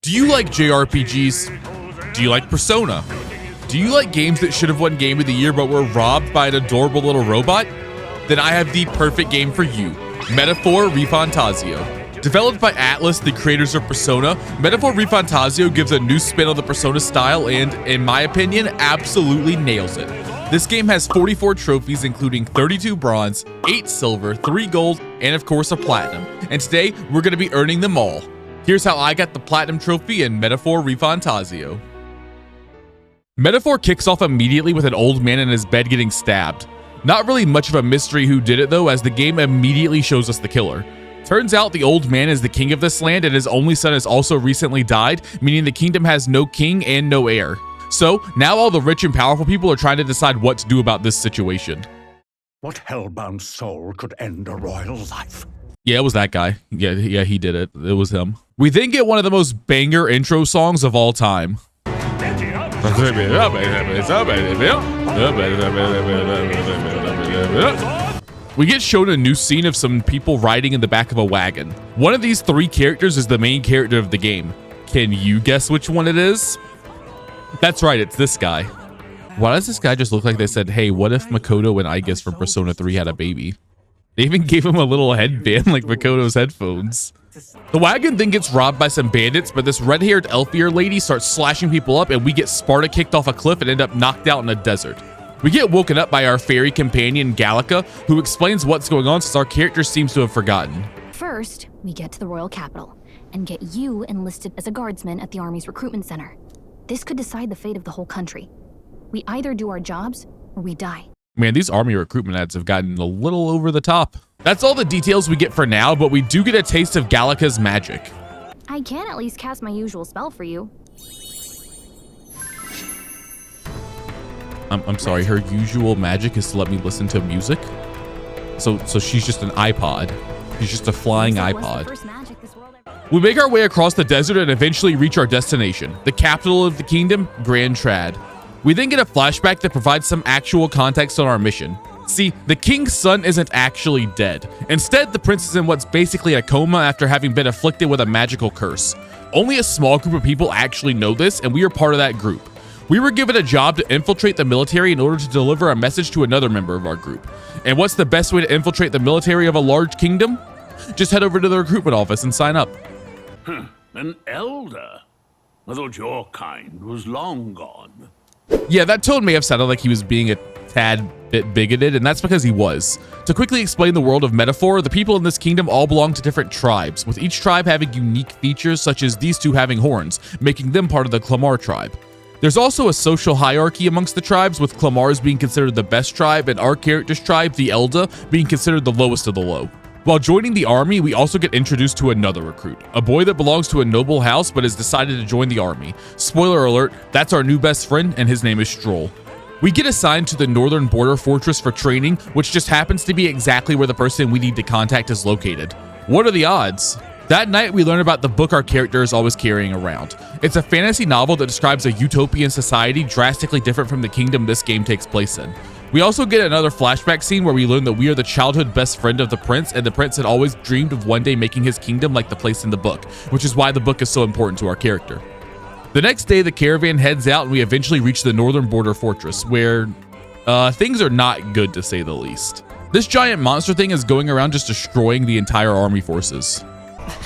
Do you like JRPGs? Do you like Persona? Do you like games that should have won Game of the Year but were robbed by an adorable little robot? Then I have the perfect game for you, Metaphor ReFantazio. Developed by Atlas, the creators of Persona, Metaphor ReFantazio gives a new spin on the Persona style and, in my opinion, absolutely nails it. This game has 44 trophies, including 32 bronze, 8 silver, 3 gold, and of course a platinum. And today, we're going to be earning them all. Here's how I got the platinum trophy in Metaphor ReFantazio. Metaphor kicks off immediately with an old man in his bed getting stabbed. Not really much of a mystery who did it though, as the game immediately shows us the killer. Turns out the old man is the king of this land and his only son has also recently died, meaning the kingdom has no king and no heir. So now all the rich and powerful people are trying to decide what to do about this situation. What hellbound soul could end a royal life? Yeah, it was that guy. Yeah, he did it. It was him. We then get one of the most banger intro songs of all time. We get shown a new scene of some people riding in the back of a wagon. One of these 3 characters is the main character of the game. Can you guess which one it is? That's right, it's this guy. Why does this guy just look like they said, hey, what if Makoto and Aigis from Persona 3 had a baby? They even gave him a little headband like Makoto's headphones. The wagon then gets robbed by some bandits, but this red-haired elf-ear lady starts slashing people up and we get Sparta kicked off a cliff and end up knocked out in a desert. We get woken up by our fairy companion Gallica, who explains what's going on since our character seems to have forgotten. First, we get to the royal capital and get you enlisted as a guardsman at the army's recruitment center. This could decide the fate of the whole country. We either do our jobs or we die. Man, these army recruitment ads have gotten a little over the top. That's all the details we get for now, but we do get a taste of Gallica's magic. I can at least cast my usual spell for you. I'm sorry, her usual magic is to let me listen to music? So she's just an iPod. She's just a flying iPod. We make our way across the desert and eventually reach our destination, the capital of the kingdom, Grand Trad. We then get a flashback that provides some actual context on our mission. See, the king's son isn't actually dead. Instead, the prince is in what's basically a coma after having been afflicted with a magical curse. Only a small group of people actually know this, and we are part of that group. We were given a job to infiltrate the military in order to deliver a message to another member of our group. And what's the best way to infiltrate the military of a large kingdom? Just head over to the recruitment office and sign up. An elder? I thought your kind was long gone. Yeah, that tone may have sounded like he was being a tad bit bigoted, and that's because he was. To quickly explain the world of Metaphor, the people in this kingdom all belong to different tribes, with each tribe having unique features such as these 2 having horns, making them part of the Clamar tribe. There's also a social hierarchy amongst the tribes, with Clamars being considered the best tribe and our character's tribe, the Elda, being considered the lowest of the low. While joining the army, we also get introduced to another recruit, a boy that belongs to a noble house but has decided to join the army. Spoiler alert, that's our new best friend and his name is Stroll. We get assigned to the northern border fortress for training, which just happens to be exactly where the person we need to contact is located. What are the odds? That night, we learn about the book our character is always carrying around. It's a fantasy novel that describes a utopian society drastically different from the kingdom this game takes place in. We also get another flashback scene where we learn that we are the childhood best friend of the prince, and the prince had always dreamed of one day making his kingdom like the place in the book, which is why the book is so important to our character. The next day, the caravan heads out and we eventually reach the northern border fortress, where things are not good to say the least. This giant monster thing is going around just destroying the entire army forces.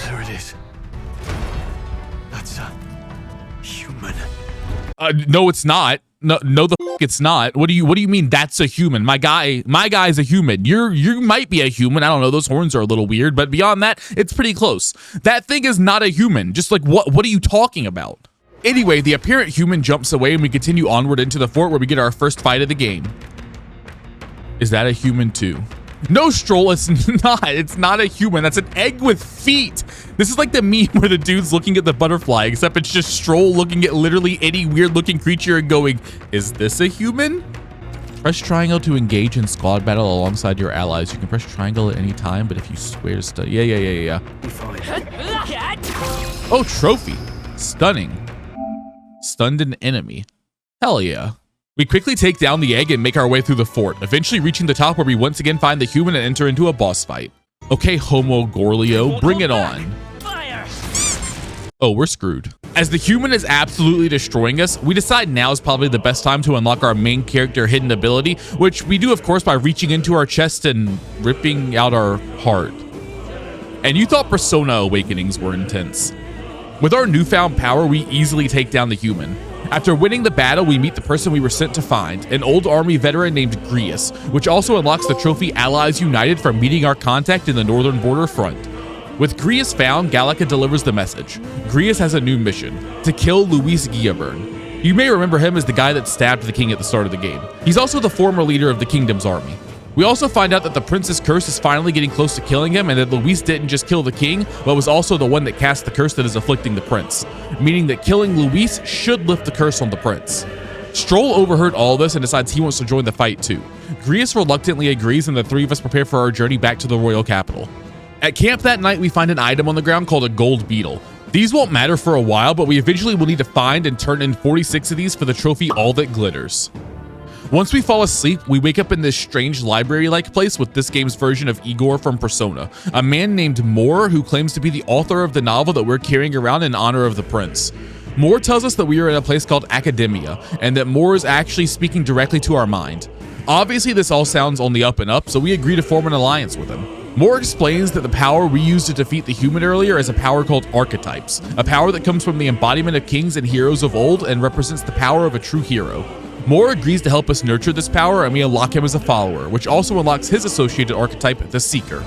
There it is. That's a human. No, it's not. No, it's not. What do you mean that's a human? My guy's a human. You might be a human. I don't know. Those horns are a little weird, but beyond that, it's pretty close. That thing is not a human. Just like what are you talking about? Anyway, the apparent human jumps away and we continue onward into the fort where we get our first fight of the game. Is that a human too? No, Stroll, it's not. It's not a human. That's an egg with feet. This is like the meme where the dude's looking at the butterfly, except it's just Stroll looking at literally any weird looking creature and going, is this a human? Press triangle to engage in squad battle alongside your allies. You can press triangle at any time, but if you swear to stun, yeah. Oh, trophy. Stunning. Stunned an enemy. Hell yeah. We quickly take down the egg and make our way through the fort, eventually reaching the top where we once again find the human and enter into a boss fight. Okay, Homo Gorlio, bring it on. Oh, we're screwed. As the human is absolutely destroying us, we decide now is probably the best time to unlock our main character hidden ability, which we do of course by reaching into our chest and ripping out our heart. And you thought Persona awakenings were intense. With our newfound power, we easily take down the human. After winning the battle, we meet the person we were sent to find, an old army veteran named Grius, which also unlocks the trophy Allies United from meeting our contact in the northern border front. With Grius found, Gallica delivers the message. Grius has a new mission, to kill Luis Guilliburn. You may remember him as the guy that stabbed the king at the start of the game. He's also the former leader of the kingdom's army. We also find out that the prince's curse is finally getting close to killing him, and that Luis didn't just kill the king, but was also the one that cast the curse that is afflicting the prince, meaning that killing Luis should lift the curse on the prince. Stroll overheard all this and decides he wants to join the fight too. Grius reluctantly agrees, and the three of us prepare for our journey back to the royal capital. At camp that night, we find an item on the ground called a gold beetle. These won't matter for a while, but we eventually will need to find and turn in 46 of these for the trophy All That Glitters. Once we fall asleep, we wake up in this strange library-like place with this game's version of Igor from Persona, a man named Moore who claims to be the author of the novel that we're carrying around in honor of the prince. Moore tells us that we are in a place called Academia, and that Moore is actually speaking directly to our mind. Obviously, this all sounds on the up and up, so we agree to form an alliance with him. Moore explains that the power we used to defeat the human earlier is a power called archetypes, a power that comes from the embodiment of kings and heroes of old and represents the power of a true hero. Moore agrees to help us nurture this power, and we unlock him as a follower, which also unlocks his associated archetype, the Seeker.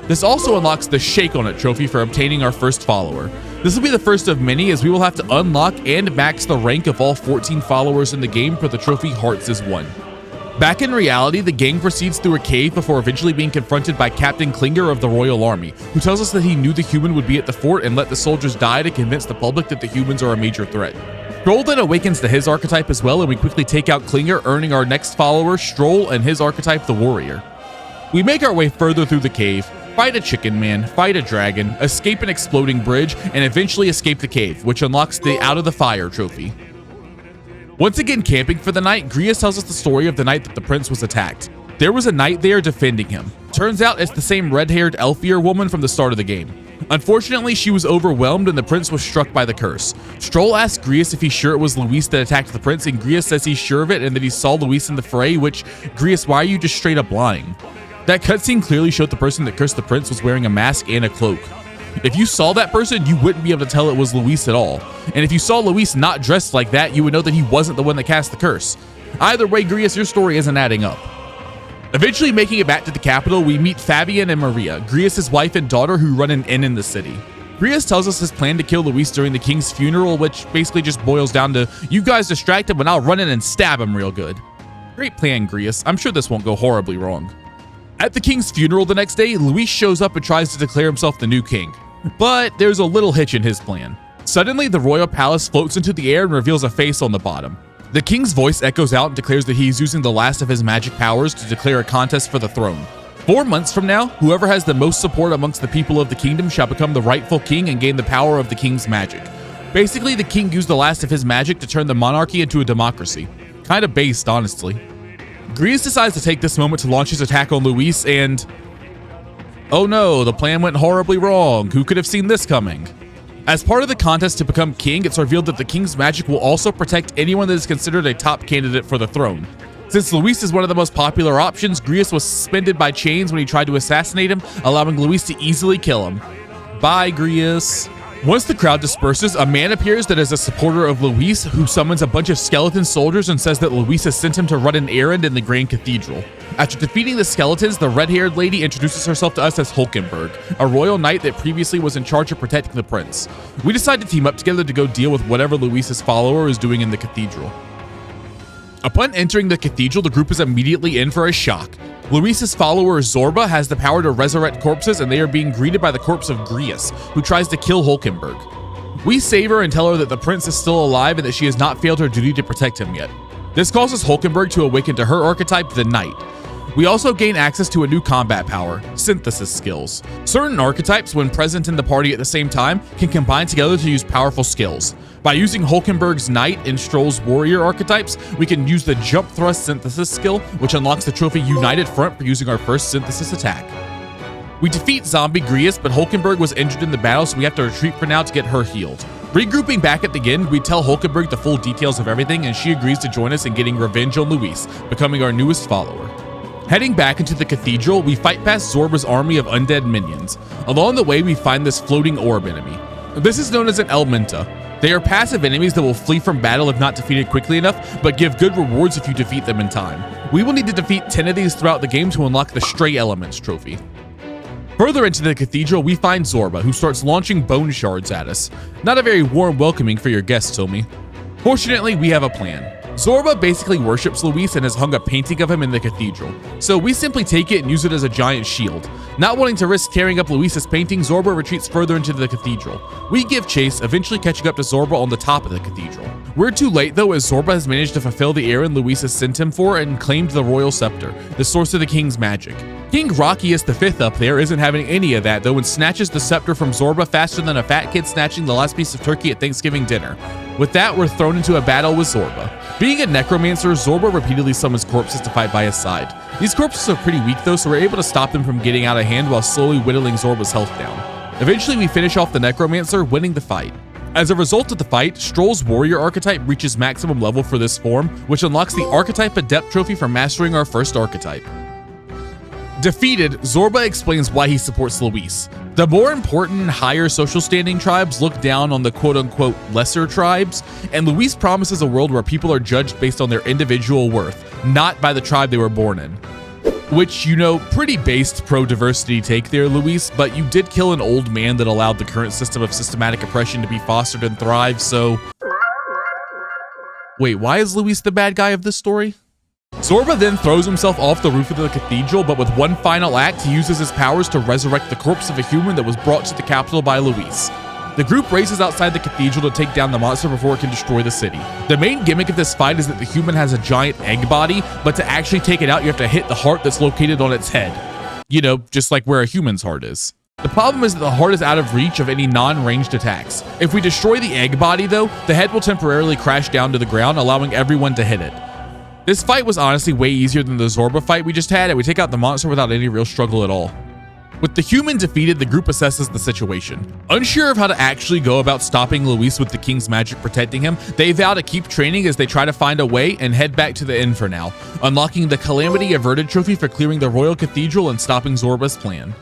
This also unlocks the Shake on It trophy for obtaining our first follower. This will be the first of many, as we will have to unlock and max the rank of all 14 followers in the game for the trophy Hearts is One. Back in reality, the gang proceeds through a cave before eventually being confronted by Captain Klinger of the Royal Army, who tells us that he knew the human would be at the fort and let the soldiers die to convince the public that the humans are a major threat. Stroll then awakens to his archetype as well, and we quickly take out Klinger, earning our next follower, Stroll, and his archetype, the Warrior. We make our way further through the cave, fight a chicken man, fight a dragon, escape an exploding bridge, and eventually escape the cave, which unlocks the Out of the Fire trophy. Once again camping for the night, Grius tells us the story of the night that the prince was attacked. There was a knight there defending him. Turns out it's the same red-haired elf-ear woman from the start of the game. Unfortunately, she was overwhelmed and the prince was struck by the curse. Stroll asks Grius if he's sure it was Luis that attacked the prince, and Grius says he's sure of it and that he saw Luis in the fray, which, Grius, why are you just straight up lying? That cutscene clearly showed the person that cursed the prince was wearing a mask and a cloak. If you saw that person, you wouldn't be able to tell it was Luis at all. And if you saw Luis not dressed like that, you would know that he wasn't the one that cast the curse. Either way, Grius, your story isn't adding up. Eventually making it back to the capital, we meet Fabian and Maria, Grius' wife and daughter, who run an inn in the city. Grius tells us his plan to kill Luis during the king's funeral, which basically just boils down to, you guys distract him and I'll run in and stab him real good. Great plan, Grius. I'm sure this won't go horribly wrong. At the king's funeral the next day, Luis shows up and tries to declare himself the new king. But there's a little hitch in his plan. Suddenly, the royal palace floats into the air and reveals a face on the bottom. The king's voice echoes out and declares that he is using the last of his magic powers to declare a contest for the throne. 4 months from now, whoever has the most support amongst the people of the kingdom shall become the rightful king and gain the power of the king's magic. Basically, the king used the last of his magic to turn the monarchy into a democracy. Kinda based, honestly. Grius decides to take this moment to launch his attack on Luis, and oh no, the plan went horribly wrong. Who could have seen this coming? As part of the contest to become king, it's revealed that the king's magic will also protect anyone that is considered a top candidate for the throne. Since Luis is one of the most popular options, Grius was suspended by chains when he tried to assassinate him, allowing Luis to easily kill him. Bye, Grius. Once the crowd disperses, a man appears that is a supporter of Luis, who summons a bunch of skeleton soldiers and says that Luis has sent him to run an errand in the Grand Cathedral. After defeating the skeletons, the red-haired lady introduces herself to us as Hulkenberg, a royal knight that previously was in charge of protecting the prince. We decide to team up together to go deal with whatever Luis's follower is doing in the cathedral. Upon entering the cathedral, the group is immediately in for a shock. Luis's follower Zorba has the power to resurrect corpses, and they are being greeted by the corpse of Grius, who tries to kill Hulkenberg. We save her and tell her that the prince is still alive and that she has not failed her duty to protect him yet. This causes Hulkenberg to awaken to her archetype, the Knight. We also gain access to a new combat power, synthesis skills. Certain archetypes, when present in the party at the same time, can combine together to use powerful skills. By using Hulkenberg's Knight and Stroll's Warrior archetypes, we can use the Jump Thrust synthesis skill, which unlocks the trophy United Front for using our first synthesis attack. We defeat zombie Grius, but Hulkenberg was injured in the battle, so we have to retreat for now to get her healed. Regrouping back at the inn, we tell Hulkenberg the full details of everything, and she agrees to join us in getting revenge on Luis, becoming our newest follower. Heading back into the cathedral, we fight past Zorba's army of undead minions. Along the way, we find this floating orb enemy. This is known as an Elementa. They are passive enemies that will flee from battle if not defeated quickly enough, but give good rewards if you defeat them in time. We will need to defeat 10 of these throughout the game to unlock the Stray Elements trophy. Further into the cathedral, we find Zorba, who starts launching bone shards at us. Not a very warm welcoming for your guests, Tommy. Fortunately, we have a plan. Zorba basically worships Luis and has hung a painting of him in the cathedral, so we simply take it and use it as a giant shield. Not wanting to risk tearing up Luis's painting, Zorba retreats further into the cathedral. We give chase, eventually catching up to Zorba on the top of the cathedral. We're too late though, as Zorba has managed to fulfill the errand Luis has sent him for and claimed the royal scepter, the source of the king's magic. King Rockius V up there isn't having any of that though, and snatches the scepter from Zorba faster than a fat kid snatching the last piece of turkey at Thanksgiving dinner. With that, we're thrown into a battle with Zorba. Being a necromancer, Zorba repeatedly summons corpses to fight by his side. These corpses are pretty weak though, so we're able to stop them from getting out of hand while slowly whittling Zorba's health down. Eventually, we finish off the necromancer, winning the fight. As a result of the fight, Stroll's warrior archetype reaches maximum level for this form, which unlocks the Archetype Adept trophy for mastering our first archetype. Defeated, Zorba explains why he supports Luis. The more important and higher social standing tribes look down on the quote-unquote lesser tribes, and Luis promises a world where people are judged based on their individual worth, not by the tribe they were born in. Which, you know, pretty based pro-diversity take there, Luis, but you did kill an old man that allowed the current system of systematic oppression to be fostered and thrive, so... Wait, why is Luis the bad guy of this story? Zorba then throws himself off the roof of the cathedral, but with one final act, he uses his powers to resurrect the corpse of a human that was brought to the capital by Luis. The group races outside the cathedral to take down the monster before it can destroy the city. The main gimmick of this fight is that the human has a giant egg body, but to actually take it out, you have to hit the heart that's located on its head. You know, just like where a human's heart is. The problem is that the heart is out of reach of any non-ranged attacks. If we destroy the egg body though, the head will temporarily crash down to the ground, allowing everyone to hit it. This fight was honestly way easier than the Zorba fight we just had, and we take out the monster without any real struggle at all. With the human defeated, the group assesses the situation. Unsure of how to actually go about stopping Luis with the king's magic protecting him, they vow to keep training as they try to find a way and head back to the inn for now, unlocking the Calamity Averted trophy for clearing the royal cathedral and stopping Zorba's plan.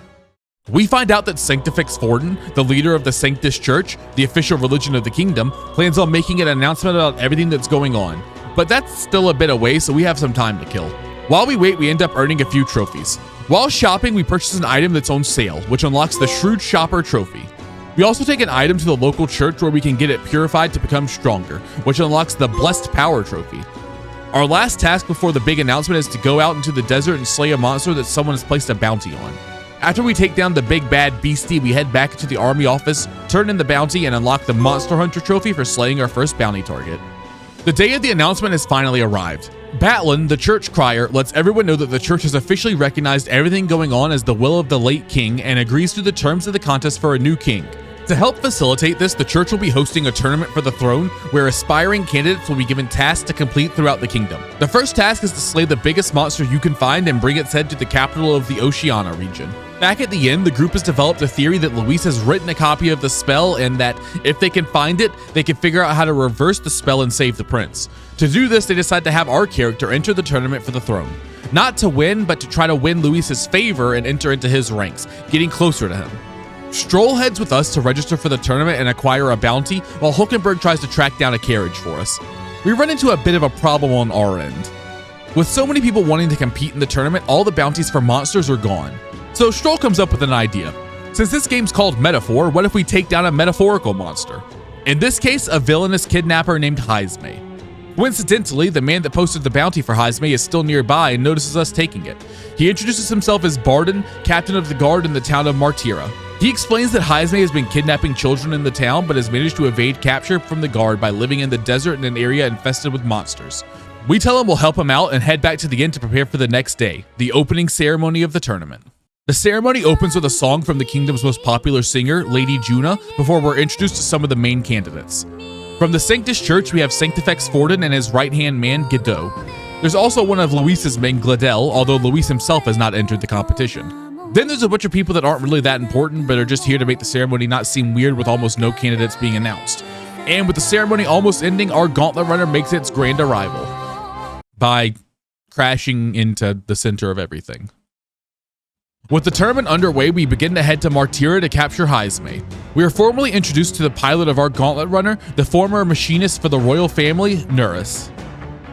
We find out that Sanctifex Forden, the leader of the Sanctus Church, the official religion of the kingdom, plans on making an announcement about everything that's going on. But that's still a bit away, so we have some time to kill. While we wait, we end up earning a few trophies. While shopping, we purchase an item that's on sale, which unlocks the Shrewd Shopper trophy. We also take an item to the local church where we can get it purified to become stronger, which unlocks the Blessed Power trophy. Our last task before the big announcement is to go out into the desert and slay a monster that someone has placed a bounty on. After we take down the big bad beastie, we head back to the army office, turn in the bounty, and unlock the Monster Hunter trophy for slaying our first bounty target. The day of the announcement has finally arrived. Batlin, the church crier, lets everyone know that the church has officially recognized everything going on as the will of the late king and agrees to the terms of the contest for a new king. To help facilitate this, the church will be hosting a tournament for the throne where aspiring candidates will be given tasks to complete throughout the kingdom. The first task is to slay the biggest monster you can find and bring its head to the capital of the Oceania region. Back at the inn, the group has developed a theory that Luis has written a copy of the spell and that if they can find it, they can figure out how to reverse the spell and save the prince. To do this, they decide to have our character enter the tournament for the throne. Not to win, but to try to win Luis's favor and enter into his ranks, getting closer to him. Stroll heads with us to register for the tournament and acquire a bounty, while Hulkenberg tries to track down a carriage for us. We run into a bit of a problem on our end. With so many people wanting to compete in the tournament, all the bounties for monsters are gone. So Stroll comes up with an idea. Since this game's called Metaphor, what if we take down a metaphorical monster? In this case, a villainous kidnapper named Heisme. Coincidentally, the man that posted the bounty for Heisme is still nearby and notices us taking it. He introduces himself as Barden, captain of the guard in the town of Martira. He explains that Heisme has been kidnapping children in the town, but has managed to evade capture from the guard by living in the desert in an area infested with monsters. We tell him we'll help him out and head back to the inn to prepare for the next day, the opening ceremony of the tournament. The ceremony opens with a song from the kingdom's most popular singer, Lady Juna, before we're introduced to some of the main candidates. From the Sanctus Church, we have Sanctifex Forden and his right-hand man, Godot. There's also one of Luis's men, Gladel, although Luis himself has not entered the competition. Then there's a bunch of people that aren't really that important, but are just here to make the ceremony not seem weird with almost no candidates being announced. And with the ceremony almost ending, our gauntlet runner makes its grand arrival by crashing into the center of everything. With the tournament underway, we begin to head to Martira to capture Heisme. We are formally introduced to the pilot of our gauntlet runner, the former machinist for the royal family, Nuris.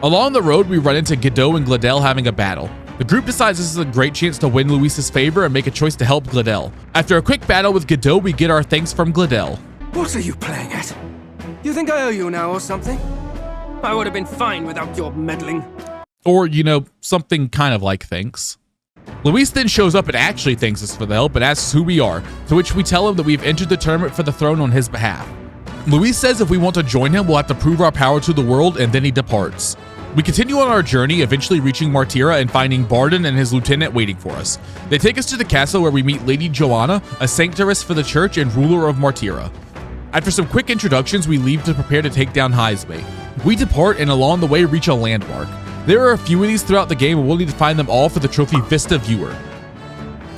Along the road, we run into Godot and Gladel having a battle. The group decides this is a great chance to win Luis's favor and make a choice to help Gladel. After a quick battle with Godot, we get our thanks from Gladel. What are you playing at? You think I owe you now or something? I would have been fine without your meddling. Or, you know, something kind of like thanks. Luis then shows up and actually thanks us for the help and asks who we are, to which we tell him that we've entered the tournament for the throne on his behalf. Luis says if we want to join him, we'll have to prove our power to the world, and then he departs. We continue on our journey, eventually reaching Martira and finding Barden and his lieutenant waiting for us. They take us to the castle where we meet Lady Joanna, a sanctoress for the church and ruler of Martira. After some quick introductions, we leave to prepare to take down Heisme. We depart and along the way reach a landmark. There are a few of these throughout the game and we'll need to find them all for the trophy Vista Viewer.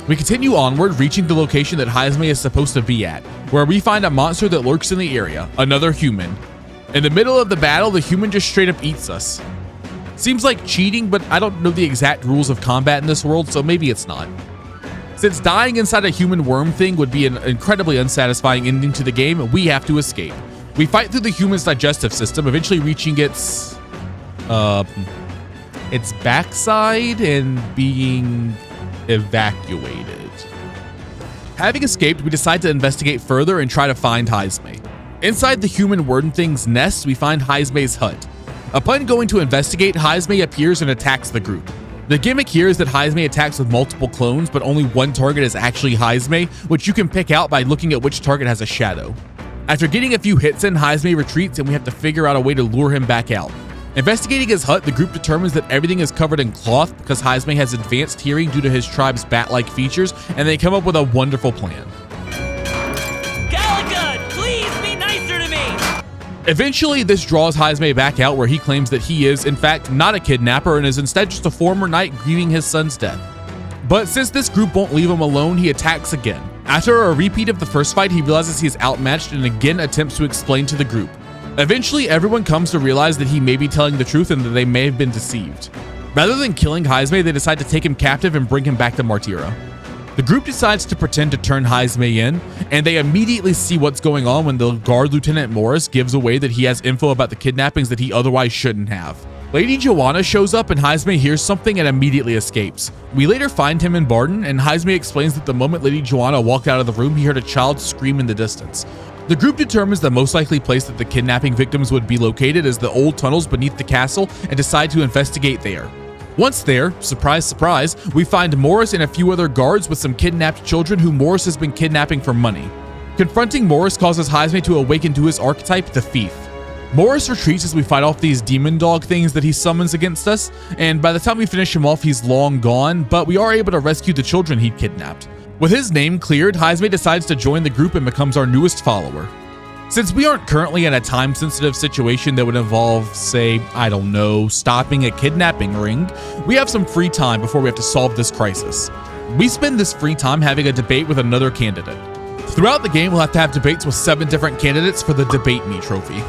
We continue onward, reaching the location that Heisme is supposed to be at, where we find a monster that lurks in the area, another human. In the middle of the battle, the human just straight up eats us. Seems like cheating, but I don't know the exact rules of combat in this world, so maybe it's not. Since dying inside a human worm thing would be an incredibly unsatisfying ending to the game, we have to escape. We fight through the human's digestive system, eventually reaching its backside and being evacuated. Having escaped, we decide to investigate further and try to find Heisme. Inside the human worm thing's nest, we find Heisme's hut. Upon going to investigate, Heisme appears and attacks the group. The gimmick here is that Heisme attacks with multiple clones, but only one target is actually Heisme, which you can pick out by looking at which target has a shadow. After getting a few hits in, Heisme retreats and we have to figure out a way to lure him back out. Investigating his hut, the group determines that everything is covered in cloth because Heisme has advanced hearing due to his tribe's bat-like features, and they come up with a wonderful plan. Gallagher, please be nicer to me! Eventually, this draws Heisme back out where he claims that he is, in fact, not a kidnapper and is instead just a former knight grieving his son's death. But since this group won't leave him alone, he attacks again. After a repeat of the first fight, he realizes he is outmatched and again attempts to explain to the group. Eventually, everyone comes to realize that he may be telling the truth and that they may have been deceived. Rather than killing Heisme, they decide to take him captive and bring him back to Martira. The group decides to pretend to turn Heisme in, and they immediately see what's going on when the guard Lieutenant Morris gives away that he has info about the kidnappings that he otherwise shouldn't have. Lady Joanna shows up and Heisme hears something and immediately escapes. We later find him in Barden, and Heisme explains that the moment Lady Joanna walked out of the room, he heard a child scream in the distance. The group determines the most likely place that the kidnapping victims would be located is the old tunnels beneath the castle and decide to investigate there. Once there, surprise, surprise, we find Morris and a few other guards with some kidnapped children who Morris has been kidnapping for money. Confronting Morris causes Heisme to awaken to his archetype, the thief. Morris retreats as we fight off these demon dog things that he summons against us, and by the time we finish him off, he's long gone, but we are able to rescue the children he'd kidnapped. With his name cleared, Heisme decides to join the group and becomes our newest follower. Since we aren't currently in a time-sensitive situation that would involve, say, I don't know, stopping a kidnapping ring, we have some free time before we have to solve this crisis. We spend this free time having a debate with another candidate. Throughout the game, we'll have to have debates with 7 different candidates for the Debate Me trophy.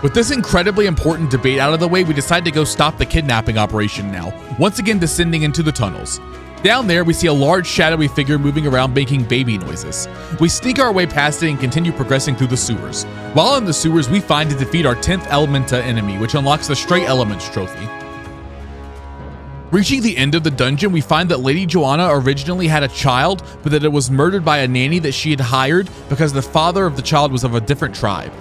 With this incredibly important debate out of the way, we decide to go stop the kidnapping operation now, once again descending into the tunnels. Down there, we see a large shadowy figure moving around making baby noises. We sneak our way past it and continue progressing through the sewers. While in the sewers, we find and defeat our 10th Elementa enemy, which unlocks the Stray Elements trophy. Reaching the end of the dungeon, we find that Lady Joanna originally had a child, but that it was murdered by a nanny that she had hired because the father of the child was of a different tribe.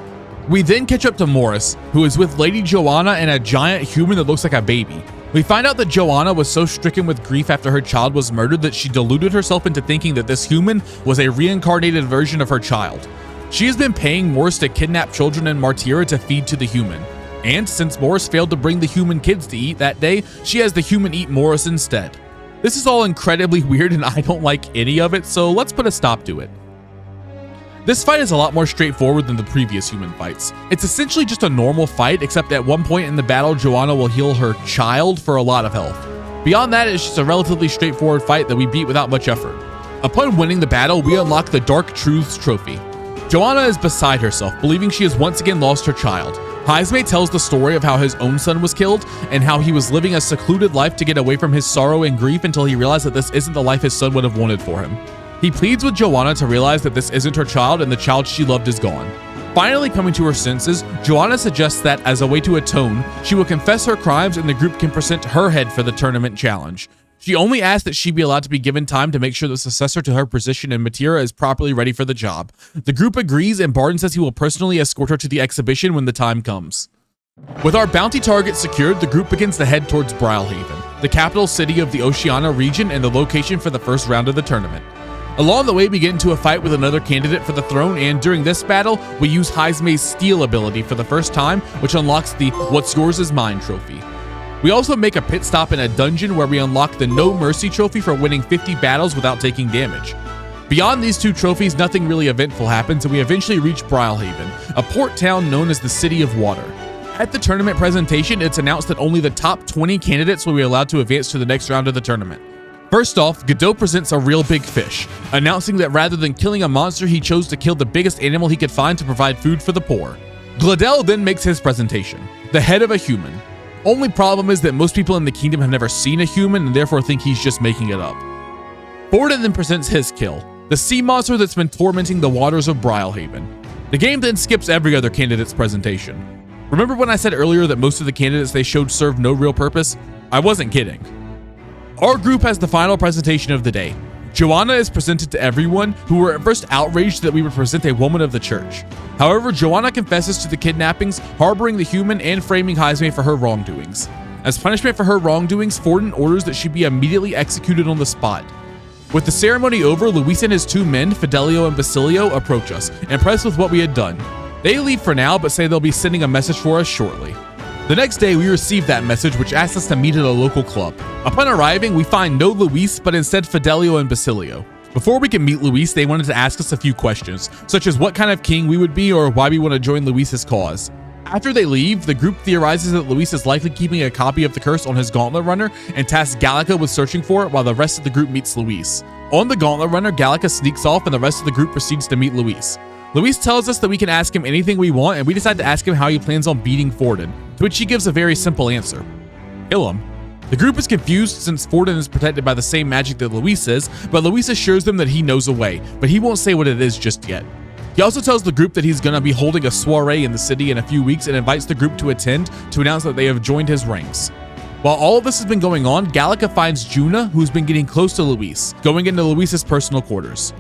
We then catch up to Morris, who is with Lady Joanna and a giant human that looks like a baby. We find out that Joanna was so stricken with grief after her child was murdered that she deluded herself into thinking that this human was a reincarnated version of her child. She has been paying Morris to kidnap children in Martira to feed to the human. And since Morris failed to bring the human kids to eat that day, she has the human eat Morris instead. This is all incredibly weird and I don't like any of it, so let's put a stop to it. This fight is a lot more straightforward than the previous human fights. It's essentially just a normal fight, except at one point in the battle, Joanna will heal her child for a lot of health. Beyond that, it's just a relatively straightforward fight that we beat without much effort. Upon winning the battle, we unlock the Dark Truths trophy. Joanna is beside herself, believing she has once again lost her child. Heisme tells the story of how his own son was killed and how he was living a secluded life to get away from his sorrow and grief until he realized that this isn't the life his son would have wanted for him. He pleads with Joanna to realize that this isn't her child and the child she loved is gone. Finally coming to her senses, Joanna suggests that as a way to atone, she will confess her crimes and the group can present her head for the tournament challenge. She only asks that she be allowed to be given time to make sure the successor to her position in Matira is properly ready for the job. The group agrees and Barton says he will personally escort her to the exhibition when the time comes. With our bounty target secured, the group begins to head towards Brylehaven, the capital city of the Oceania region and the location for the first round of the tournament. Along the way, we get into a fight with another candidate for the throne, and during this battle, we use Heisme's steal ability for the first time, which unlocks the What's Yours is Mine trophy. We also make a pit stop in a dungeon where we unlock the No Mercy trophy for winning 50 battles without taking damage. Beyond these two trophies, nothing really eventful happens, and we eventually reach Brylehaven, a port town known as the City of Water. At the tournament presentation, it's announced that only the top 20 candidates will be allowed to advance to the next round of the tournament. First off, Godot presents a real big fish, announcing that rather than killing a monster, he chose to kill the biggest animal he could find to provide food for the poor. Gladel then makes his presentation, the head of a human. Only problem is that most people in the kingdom have never seen a human and therefore think he's just making it up. Forden then presents his kill, the sea monster that's been tormenting the waters of Brylehaven. The game then skips every other candidate's presentation. Remember when I said earlier that most of the candidates they showed served no real purpose? I wasn't kidding. Our group has the final presentation of the day. Joanna is presented to everyone, who were at first outraged that we would present a woman of the church. However, Joanna confesses to the kidnappings, harboring the human and framing Heisme for her wrongdoings. As punishment for her wrongdoings, Forden orders that she be immediately executed on the spot. With the ceremony over, Luis and his two men, Fidelio and Basilio, approach us, impressed with what we had done. They leave for now, but say they'll be sending a message for us shortly. The next day, we receive that message, which asks us to meet at a local club. Upon arriving, we find no Luis, but instead Fidelio and Basilio. Before we can meet Luis, they wanted to ask us a few questions, such as what kind of king we would be or why we want to join Luis's cause. After they leave, the group theorizes that Luis is likely keeping a copy of the curse on his Gauntlet Runner and tasks Gallica with searching for it while the rest of the group meets Luis. On the Gauntlet Runner, Gallica sneaks off and the rest of the group proceeds to meet Luis. Luis tells us that we can ask him anything we want, and we decide to ask him how he plans on beating Forden, to which he gives a very simple answer: kill him. The group is confused since Forden is protected by the same magic that Luis is, but Luis assures them that he knows a way, but he won't say what it is just yet. He also tells the group that he's gonna be holding a soiree in the city in a few weeks and invites the group to attend to announce that they have joined his ranks. While all of this has been going on, Gallica finds Juna, who's been getting close to Luis, going into Luis's personal quarters.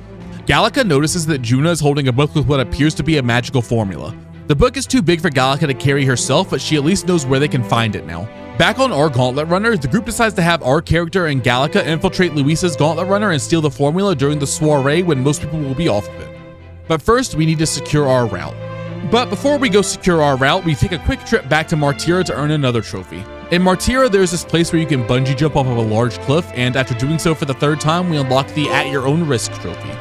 Gallica notices that Juna is holding a book with what appears to be a magical formula. The book is too big for Gallica to carry herself, but she at least knows where they can find it now. Back on our Gauntlet Runner, the group decides to have our character and Gallica infiltrate Luis's Gauntlet Runner and steal the formula during the soiree when most people will be off of it. But first, we need to secure our route. But before we go secure our route, we take a quick trip back to Martira to earn another trophy. In Martira, there's this place where you can bungee jump off of a large cliff, and after doing so for the third time, we unlock the At Your Own Risk trophy.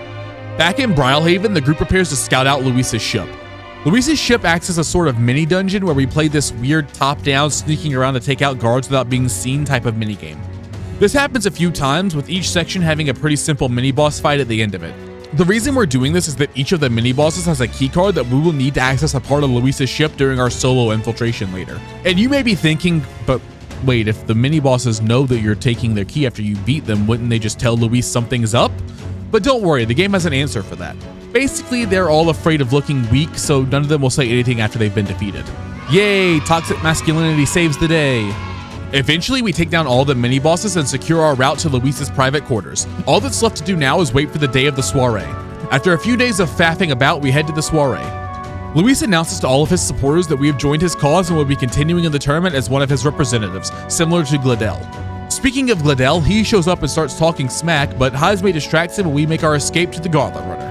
Back in Brylehaven, the group prepares to scout out Luis's ship. Luis's ship acts as a sort of mini dungeon where we play this weird top-down sneaking around to take out guards without being seen type of minigame. This happens a few times, with each section having a pretty simple mini-boss fight at the end of it. The reason we're doing this is that each of the mini-bosses has a keycard that we will need to access a part of Luis's ship during our solo infiltration later. And you may be thinking, but wait, if the mini-bosses know that you're taking their key after you beat them, wouldn't they just tell Luis something's up? But don't worry, the game has an answer for that. Basically, they're all afraid of looking weak, so none of them will say anything after they've been defeated. Yay, toxic masculinity saves the day. Eventually, we take down all the mini-bosses and secure our route to Luis's private quarters. All that's left to do now is wait for the day of the soiree. After a few days of faffing about, we head to the soiree. Luis announces to all of his supporters that we have joined his cause and will be continuing in the tournament as one of his representatives, similar to Gladel. Speaking of Gladel, he shows up and starts talking smack, but Heisme distracts him and we make our escape to the Gauntlet Runner.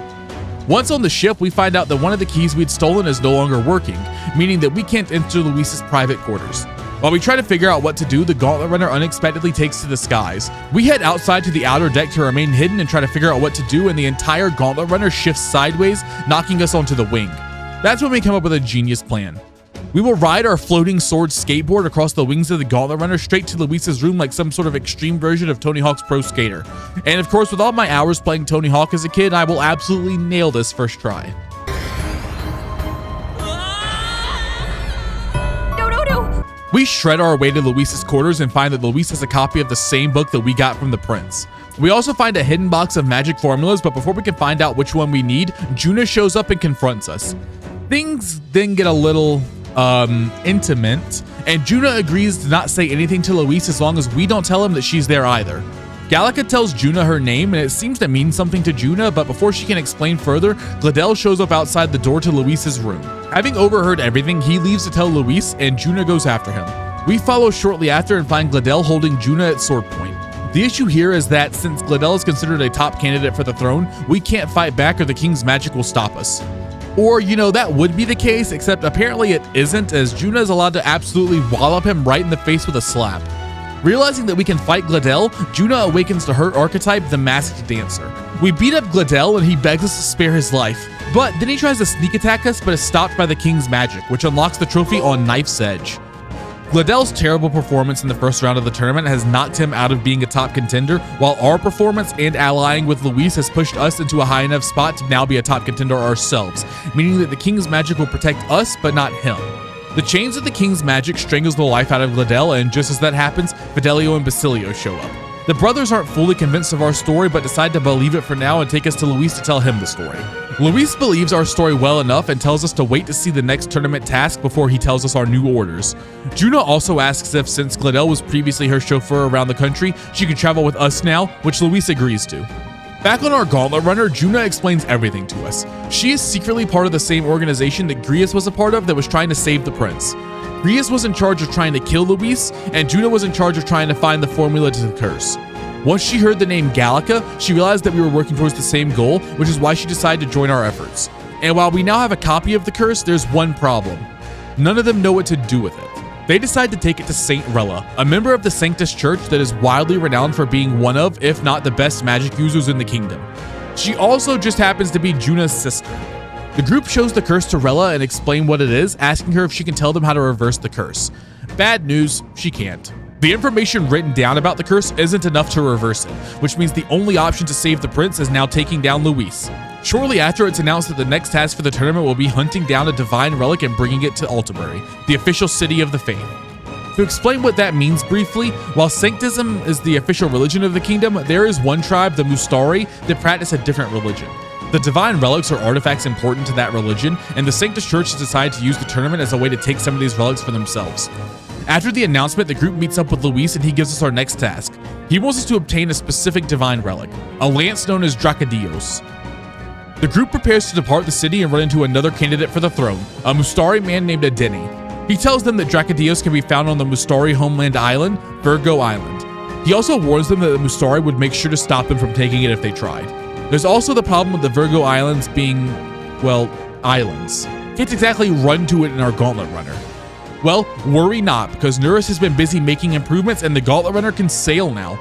Once on the ship, we find out that one of the keys we'd stolen is no longer working, meaning that we can't enter Luis's private quarters. While we try to figure out what to do, the Gauntlet Runner unexpectedly takes to the skies. We head outside to the outer deck to remain hidden and try to figure out what to do, and the entire Gauntlet Runner shifts sideways, knocking us onto the wing. That's when we come up with a genius plan. We will ride our floating sword skateboard across the wings of the Gauntlet Runner straight to Luis's room like some sort of extreme version of Tony Hawk's Pro Skater. And of course, with all my hours playing Tony Hawk as a kid, I will absolutely nail this first try. We shred our way to Luis's quarters and find that Luis has a copy of the same book that we got from the prince. We also find a hidden box of magic formulas, but before we can find out which one we need, Juna shows up and confronts us. Things then get a little intimate, and Juna agrees to not say anything to Luis as long as we don't tell him that she's there either. Gallica tells Juna her name, and it seems to mean something to Juna, but before she can explain further, Gladel shows up outside the door to Luis's room. Having overheard everything, he leaves to tell Luis, and Juna goes after him. We follow shortly after and find Gladel holding Juna at sword point. The issue here is that since Gladel is considered a top candidate for the throne, we can't fight back or the king's magic will stop us. Or, you know, that would be the case, except apparently it isn't, as Juna is allowed to absolutely wallop him right in the face with a slap. Realizing that we can fight Gladel, Juna awakens to her archetype, the Masked Dancer. We beat up Gladel and he begs us to spare his life, but then he tries to sneak attack us but is stopped by the king's magic, which unlocks the trophy on Knife's Edge. Gladel's terrible performance in the first round of the tournament has knocked him out of being a top contender, while our performance and allying with Luis has pushed us into a high enough spot to now be a top contender ourselves, meaning that the king's magic will protect us but not him. The chains of the king's magic strangles the life out of Gladel, and just as that happens, Fidelio and Basilio show up. The brothers aren't fully convinced of our story, but decide to believe it for now and take us to Luis to tell him the story. Luis believes our story well enough and tells us to wait to see the next tournament task before he tells us our new orders. Juna also asks if, since Gladel was previously her chauffeur around the country, she could travel with us now, which Luis agrees to. Back on our Gauntlet Runner, Juna explains everything to us. She is secretly part of the same organization that Grius was a part of that was trying to save the prince. Grius was in charge of trying to kill Luis, and Juna was in charge of trying to find the formula to the curse. Once she heard the name Gallica, she realized that we were working towards the same goal, which is why she decided to join our efforts. And while we now have a copy of the curse, there's one problem. None of them know what to do with it. They decide to take it to Saint Rella, a member of the Sanctus Church that is widely renowned for being one of, if not the best magic users in the kingdom. She also just happens to be Juna's sister. The group shows the curse to Rella and explain what it is, asking her if she can tell them how to reverse the curse. Bad news, she can't. The information written down about the curse isn't enough to reverse it, which means the only option to save the prince is now taking down Luis. Shortly after, it's announced that the next task for the tournament will be hunting down a divine relic and bringing it to Altabury, the official city of the faith. To explain what that means briefly, while Sanctism is the official religion of the kingdom, there is one tribe, the Mustari, that practice a different religion. The divine relics are artifacts important to that religion, and the Sanctus Church has decided to use the tournament as a way to take some of these relics for themselves. After the announcement, the group meets up with Luis and he gives us our next task. He wants us to obtain a specific divine relic, a lance known as Dracadios. The group prepares to depart the city and run into another candidate for the throne, a Mustari man named Adeni. He tells them that Dracadios can be found on the Mustari homeland island, Virgo Island. He also warns them that the Mustari would make sure to stop them from taking it if they tried. There's also the problem with the Virgo Islands being, well, islands. Can't exactly run to it in our Gauntlet Runner. Well, worry not, because Nurus has been busy making improvements and the Gauntlet Runner can sail now.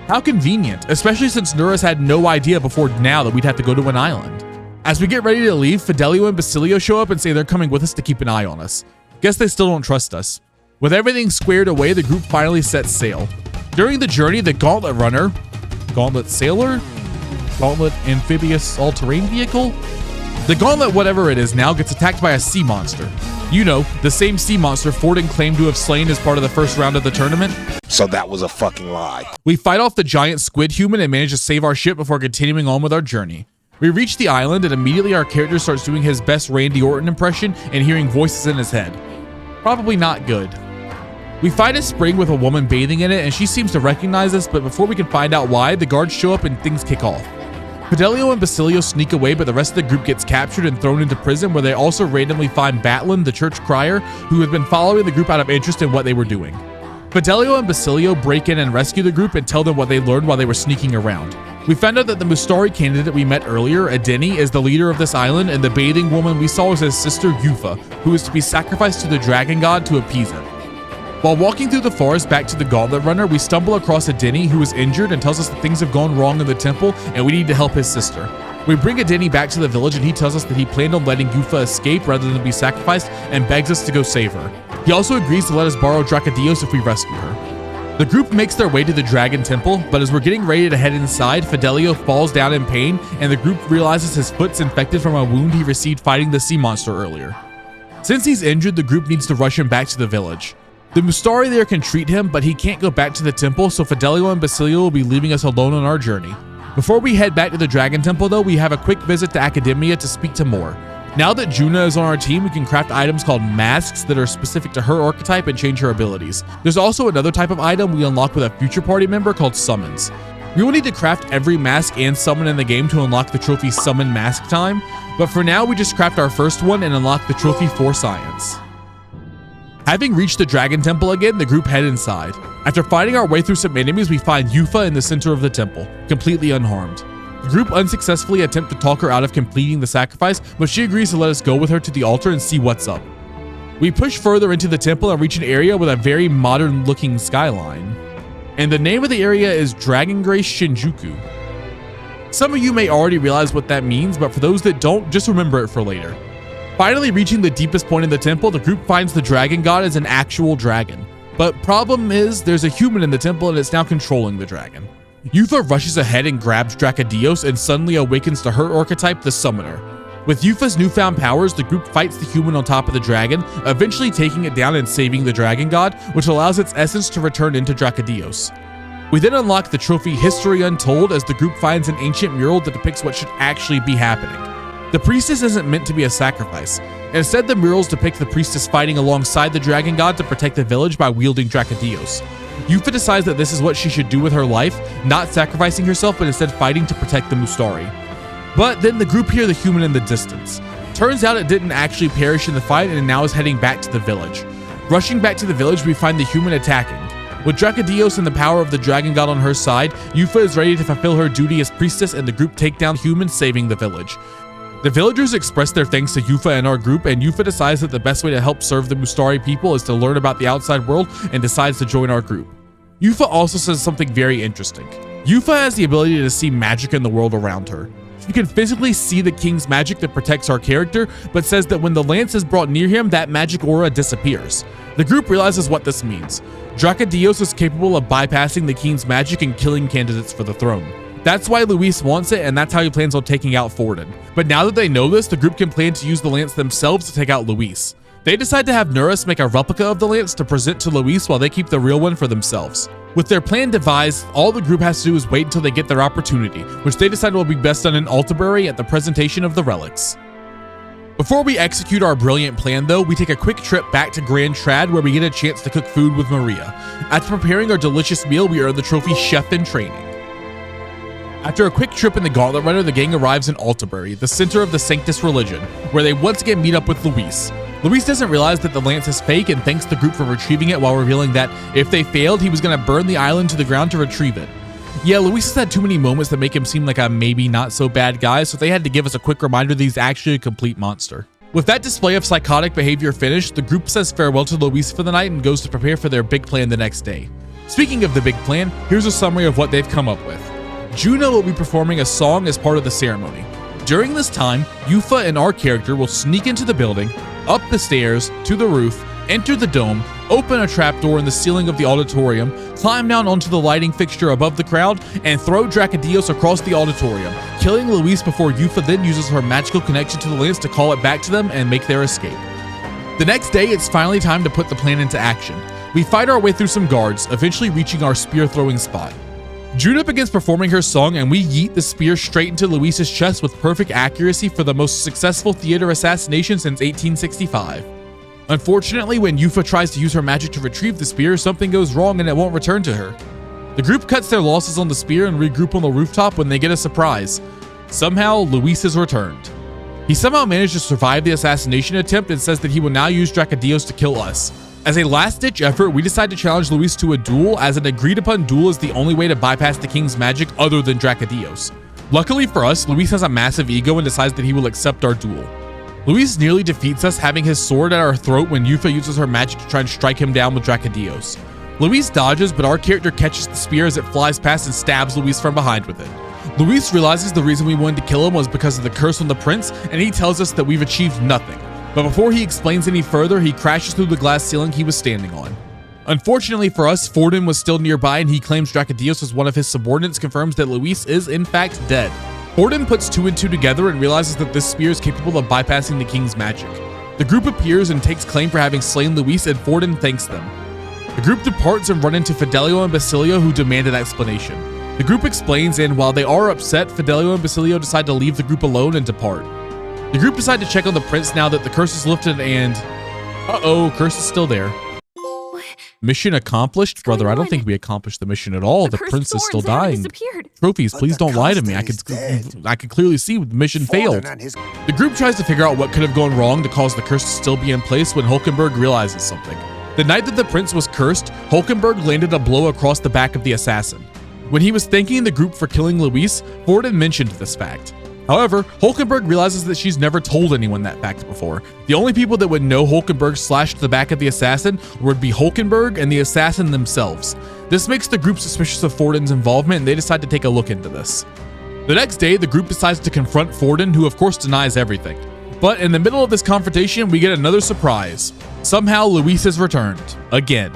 How convenient, especially since Nurus had no idea before now that we'd have to go to an island. As we get ready to leave, Fidelio and Basilio show up and say they're coming with us to keep an eye on us. Guess they still don't trust us. With everything squared away, the group finally sets sail. During the journey, the Gauntlet Runner, Gauntlet Sailor, Gauntlet Amphibious All-Terrain Vehicle, the Gauntlet whatever it is now gets attacked by a sea monster. You know, the same sea monster Forden claimed to have slain as part of the first round of the tournament. So that was a fucking lie. We fight off the giant squid human and manage to save our ship before continuing on with our journey. We reach the island and immediately our character starts doing his best Randy Orton impression and hearing voices in his head. Probably not good. We find a spring with a woman bathing in it and she seems to recognize us, but before we can find out why, the guards show up and things kick off. Fidelio and Basilio sneak away, but the rest of the group gets captured and thrown into prison, where they also randomly find Batlin, the church crier, who had been following the group out of interest in what they were doing. Fidelio and Basilio break in and rescue the group and tell them what they learned while they were sneaking around. We found out that the Mustari candidate we met earlier, Adeni, is the leader of this island, and the bathing woman we saw was his sister Yufa, who is to be sacrificed to the dragon god to appease him. While walking through the forest back to the Gauntlet Runner, we stumble across Adeni, who is injured and tells us that things have gone wrong in the temple and we need to help his sister. We bring Adeni back to the village and he tells us that he planned on letting Yufa escape rather than be sacrificed and begs us to go save her. He also agrees to let us borrow Dracadios if we rescue her. The group makes their way to the Dragon Temple, but as we're getting ready to head inside, Fidelio falls down in pain and the group realizes his foot's infected from a wound he received fighting the sea monster earlier. Since he's injured, the group needs to rush him back to the village. The Mustari there can treat him, but he can't go back to the temple, so Fidelio and Basilio will be leaving us alone on our journey. Before we head back to the Dragon Temple though, we have a quick visit to Academia to speak to Moore. Now that Juna is on our team, we can craft items called masks that are specific to her archetype and change her abilities. There's also another type of item we unlock with a future party member called summons. We will need to craft every mask and summon in the game to unlock the trophy Summon Mask Time, but for now we just craft our first one and unlock the trophy for Science. Having reached the Dragon Temple again, the group head inside. After fighting our way through some enemies, we find Yufa in the center of the temple, completely unharmed. The group unsuccessfully attempt to talk her out of completing the sacrifice, but she agrees to let us go with her to the altar and see what's up. We push further into the temple and reach an area with a very modern looking skyline. And the name of the area is Dragon Grace Shinjuku. Some of you may already realize what that means, but for those that don't, just remember it for later. Finally reaching the deepest point in the temple, the group finds the dragon god as an actual dragon. But problem is, there's a human in the temple and it's now controlling the dragon. Yufa rushes ahead and grabs Dracodios and suddenly awakens to her archetype, the Summoner. With Yufa's newfound powers, the group fights the human on top of the dragon, eventually taking it down and saving the dragon god, which allows its essence to return into Dracodios. We then unlock the trophy History Untold as the group finds an ancient mural that depicts what should actually be happening. The priestess isn't meant to be a sacrifice. Instead, the murals depict the priestess fighting alongside the dragon god to protect the village by wielding Dracodios. Yufa decides that this is what she should do with her life, not sacrificing herself, but instead fighting to protect the Mustari. But then the group hear the human in the distance. Turns out it didn't actually perish in the fight and now is heading back to the village. Rushing back to the village, we find the human attacking. With Dracodios and the power of the dragon god on her side, Yufa is ready to fulfill her duty as priestess and the group take down humans, saving the village. The villagers express their thanks to Yufa and our group, and Yufa decides that the best way to help serve the Mustari people is to learn about the outside world and decides to join our group. Yufa also says something very interesting. Yufa has the ability to see magic in the world around her. She can physically see the king's magic that protects our character, but says that when the lance is brought near him, that magic aura disappears. The group realizes what this means. Dracodios is capable of bypassing the king's magic and killing candidates for the throne. That's why Luis wants it, and that's how he plans on taking out Forden. But now that they know this, the group can plan to use the lance themselves to take out Luis. They decide to have Nuris make a replica of the lance to present to Luis while they keep the real one for themselves. With their plan devised, all the group has to do is wait until they get their opportunity, which they decide will be best done in Altabury at the presentation of the relics. Before we execute our brilliant plan though, we take a quick trip back to Grand Trad where we get a chance to cook food with Maria. After preparing our delicious meal, we earn the trophy Chef in Training. After a quick trip in the Gauntlet Runner, the gang arrives in Altabury, the center of the Sanctus religion, where they once again meet up with Luis. Luis doesn't realize that the lance is fake and thanks the group for retrieving it while revealing that if they failed, he was going to burn the island to the ground to retrieve it. Yeah, Luis has had too many moments that make him seem like a maybe not so bad guy, so they had to give us a quick reminder that he's actually a complete monster. With that display of psychotic behavior finished, the group says farewell to Luis for the night and goes to prepare for their big plan the next day. Speaking of the big plan, here's a summary of what they've come up with. Juna will be performing a song as part of the ceremony. During this time, Yufa and our character will sneak into the building, up the stairs, to the roof, enter the dome, open a trapdoor in the ceiling of the auditorium, climb down onto the lighting fixture above the crowd, and throw Dracodios across the auditorium, killing Luis before Yufa then uses her magical connection to the lance to call it back to them and make their escape. The next day, it's finally time to put the plan into action. We fight our way through some guards, eventually reaching our spear throwing spot. Juna begins performing her song and we yeet the spear straight into Luis's chest with perfect accuracy for the most successful theater assassination since 1865. Unfortunately, when Yufa tries to use her magic to retrieve the spear, something goes wrong and it won't return to her. The group cuts their losses on the spear and regroup on the rooftop when they get a surprise. Somehow, Luis has returned. He somehow managed to survive the assassination attempt and says that he will now use Dracodios to kill us. As a last-ditch effort, we decide to challenge Luis to a duel, as an agreed-upon duel is the only way to bypass the king's magic other than Dracodios. Luckily for us, Luis has a massive ego and decides that he will accept our duel. Luis nearly defeats us, having his sword at our throat when Yufa uses her magic to try and strike him down with Dracodios. Luis dodges, but our character catches the spear as it flies past and stabs Luis from behind with it. Luis realizes the reason we wanted to kill him was because of the curse on the prince, and he tells us that we've achieved nothing. But before he explains any further, he crashes through the glass ceiling he was standing on. Unfortunately for us, Forden was still nearby and he claims Dracodios as one of his subordinates, confirms that Luis is in fact dead. Forden puts 2 and 2 together and realizes that this spear is capable of bypassing the king's magic. The group appears and takes claim for having slain Luis, and Forden thanks them. The group departs and run into Fidelio and Basilio, who demand an explanation. The group explains, and while they are upset, Fidelio and Basilio decide to leave the group alone and depart. The group decide to check on the prince now that the curse is lifted, and curse is still there. Mission accomplished? Brother, I don't think we accomplished the mission at all. The prince is still dying. Trophies, please don't lie to me. I could clearly see the mission failed. The group tries to figure out what could have gone wrong to cause the curse to still be in place when Hulkenberg realizes something. The night that the prince was cursed, Hulkenberg landed a blow across the back of the assassin. When he was thanking the group for killing Luis, Forden mentioned this fact. However, Hulkenberg realizes that she's never told anyone that fact before. The only people that would know Hulkenberg slashed the back of the assassin would be Hulkenberg and the assassin themselves. This makes the group suspicious of Forden's involvement, and they decide to take a look into this. The next day, the group decides to confront Forden, who of course denies everything. But in the middle of this confrontation, we get another surprise. Somehow, Luis has returned. Again.